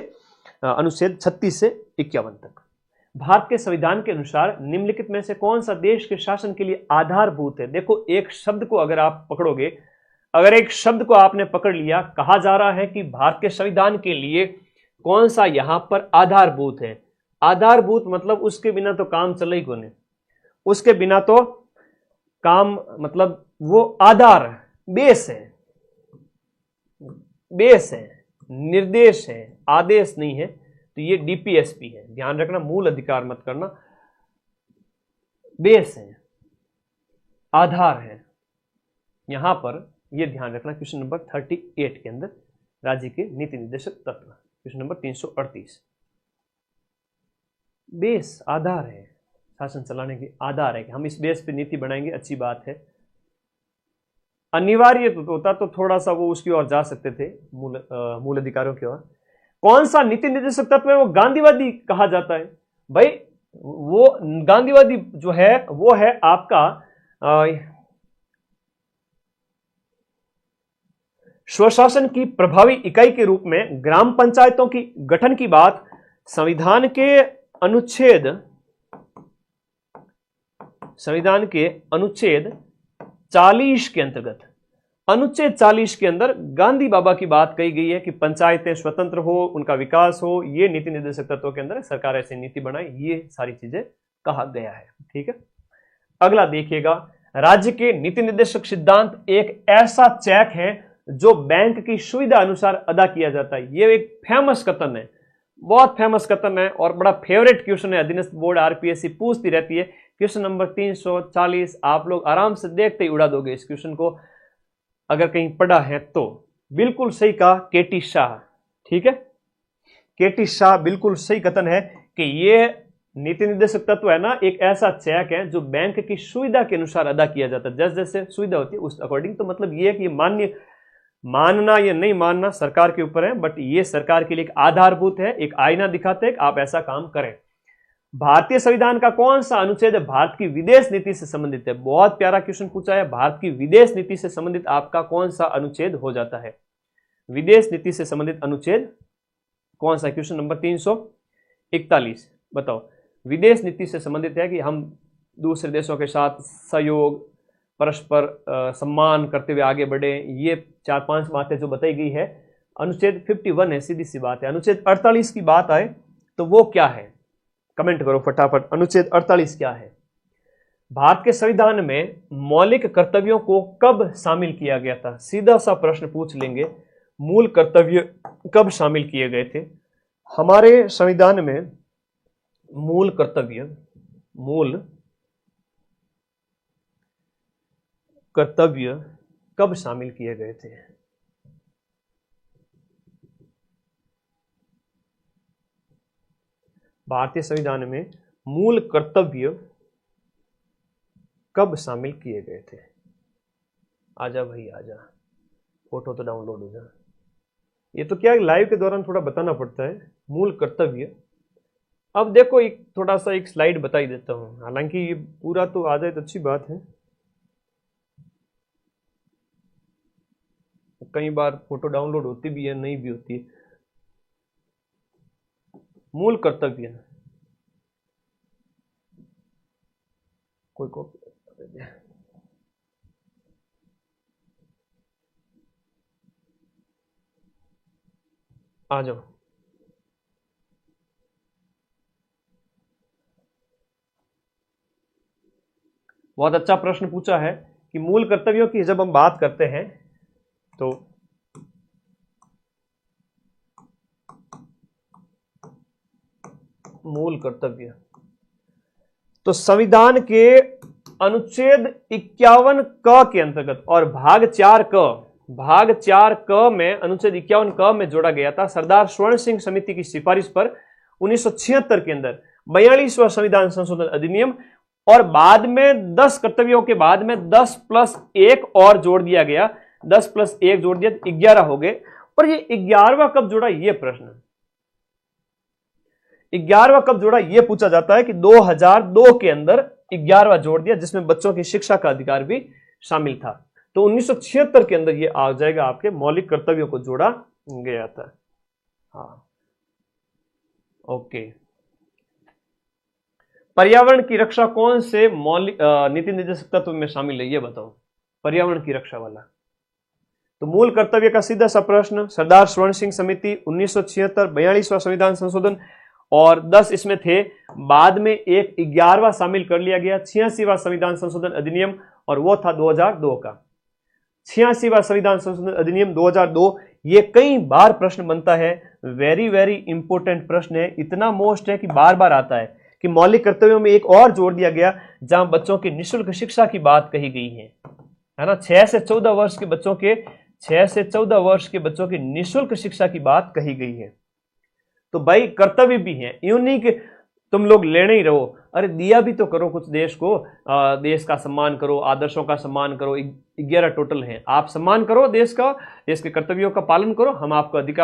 अनुच्छेद 36 से 51 तक। भारत के संविधान के अनुसार निम्नलिखित में से कौन सा देश के शासन के लिए आधारभूत है? देखो, एक शब्द को अगर आप पकड़ोगे, अगर एक शब्द को आपने पकड़ लिया, कहा जा रहा है कि भारत के संविधान के लिए कौन सा यहां पर आधारभूत है। आधारभूत मतलब उसके बिना तो काम चले ही कोने, उसके बिना तो काम, मतलब वो आधार, बेस है, बेस है, निर्देश है, आदेश नहीं है। तो ये डीपीएसपी है, ध्यान रखना, मूल अधिकार मत करना, बेस है, आधार है। यहां पर ये ध्यान रखना, क्वेश्चन नंबर 38 के अंदर राज्य के नीति निर्देशक तत्व, क्वेश्चन नंबर 338। बेस, आधार है, शासन चलाने के आधार है कि हम इस बेस पे नीति बनाएंगे, अच्छी बात है। अनिवार्य तो होता तो थोड़ा सा वो उसकी ओर जा सकते थे, मूल अधिकारों की ओर। कौन सा नीति निर्देशक तत्व है वो गांधीवादी कहा जाता है? भाई वो गांधीवादी जो है वो है आपका स्वशासन की प्रभावी इकाई के रूप में ग्राम पंचायतों की गठन की बात संविधान के अनुच्छेद 40 के अंतर्गत, अनुच्छेद 40 के अंदर गांधी बाबा की बात कही गई है कि पंचायतें स्वतंत्र हो, उनका विकास हो, ये नीति निर्देशक तत्वों के अंदर सरकार ऐसी नीति बनाए, ये सारी चीजें कहा गया है। ठीक है, अगला देखिएगा, राज्य के नीति निर्देशक सिद्धांत एक ऐसा चेक है जो बैंक की सुविधा अनुसार अदा किया जाता है। ये एक फेमस कथन है, बहुत फेमस कथन है और बड़ा फेवरेट क्वेश्चन है, अधीनस्थ बोर्ड आरपीएससी पूछती रहती है। क्वेश्चन नंबर 340 आप लोग आराम से देखते ही उड़ा दोगे इस क्वेश्चन को, अगर कहीं पढ़ा है तो। बिल्कुल सही कहा केटी शाह। ठीक है, केटी शाह बिल्कुल सही कथन है कि ये नीति निर्देशक तत्व है ना, एक ऐसा चेक है जो बैंक की सुविधा के अनुसार अदा किया जाता है। जैसे जैसे सुविधा होती है उस अकॉर्डिंग। तो मतलब ये है कि मान्य मानना या नहीं मानना सरकार के ऊपर है, बट ये सरकार के लिए एक आधारभूत है, एक आईना दिखाते हैं कि आप ऐसा काम करें। भारतीय संविधान का कौन सा अनुच्छेद भारत की विदेश नीति से संबंधित है? बहुत प्यारा क्वेश्चन पूछा है। भारत की विदेश नीति से संबंधित आपका कौन सा अनुच्छेद हो जाता है? विदेश नीति से संबंधित अनुच्छेद कौन सा? क्वेश्चन नंबर 341 बताओ। विदेश नीति से संबंधित है कि हम दूसरे देशों के साथ सहयोग, परस्पर सम्मान करते हुए आगे बढ़े। ये 4-5 बातें जो बताई गई है, अनुच्छेद 51 है, सीधी सी बात है। अनुच्छेद 48 की बात आए तो वो क्या है? कमेंट करो फटाफट, अनुच्छेद 48 क्या है? भारत के संविधान में मौलिक कर्तव्यों को कब शामिल किया गया था? सीधा सा प्रश्न पूछ लेंगे, मूल कर्तव्य कब शामिल किए गए थे हमारे संविधान में? मूल कर्तव्य कब शामिल किए गए थे? भारतीय संविधान में मूल कर्तव्य कब शामिल किए गए थे? आजा भाई आजा, फोटो तो डाउनलोड हो जा। ये तो क्या लाइव के दौरान थोड़ा बताना पड़ता है मूल कर्तव्य। अब देखो एक थोड़ा सा एक स्लाइड बता ही देता हूं, हालांकि ये पूरा तो आ जाए तो अच्छी बात है। कई बार फोटो डाउनलोड होती भी है, नहीं भी होती है। मूल कर्तव्य कोई कॉपी आ जाओ। बहुत अच्छा प्रश्न पूछा है कि मूल कर्तव्यों की जब हम बात करते हैं तो मूल कर्तव्य तो संविधान के अनुच्छेद 51 क के अंतर्गत और भाग 4 क में अनुच्छेद 51 क में जोड़ा गया था। सरदार स्वर्ण सिंह समिति की सिफारिश पर 1976 के अंदर 42वां संविधान संशोधन अधिनियम, और बाद में 10 कर्तव्यों के बाद में 10+1 और जोड़ दिया गया। 10+1 जोड़ दिया 11 हो गए। और ये 11वां कब जोड़ा, ये प्रश्न 11वां कब जोड़ा ये पूछा जाता है कि 2002 के अंदर 11वां जोड़ दिया, जिसमें बच्चों की शिक्षा का अधिकार भी शामिल था। तो 1976 के अंदर ये आ जाएगा, आपके मौलिक कर्तव्यों को जोड़ा गया था। हाँ ओके। पर्यावरण की रक्षा कौन से मौलिक नीति निर्देशक तत्व में शामिल है, ये बताओ। पर्यावरण की रक्षा वाला तो मूल कर्तव्य का सीधा सा प्रश्न, सरदार स्वर्ण सिंह समिति 1976 42वां संविधान संशोधन, और 10 इसमें थे। बाद में एक 11वां शामिल कर लिया गया, 86वां संविधान संशोधन अधिनियम, और वो था 2002 का 86वां संविधान संशोधन अधिनियम 2002। ये कई बार प्रश्न बनता है, वेरी वेरी इंपॉर्टेंट प्रश्न है, इतना मोस्ट है कि बार बार आता है कि मौलिक कर्तव्यों में एक और जोड़ दिया गया जहां बच्चों की निःशुल्क शिक्षा की बात कही गई है ना। 6 से 14 वर्ष के बच्चों के 6 से 14 वर्ष के बच्चों की निःशुल्क शिक्षा की बात कही गई है। तो भाई कर्तव्य भी है, यूं नहीं कि तुम लोग लेने ही रहो, अरे दिया भी तो करो कुछ देश को। देश का सम्मान करो, आदर्शों का सम्मान करो। 11 टोटल हैं, आप सम्मान करो देश का, देश के कर्तव्यों का पालन करो, हम आपको अधिकार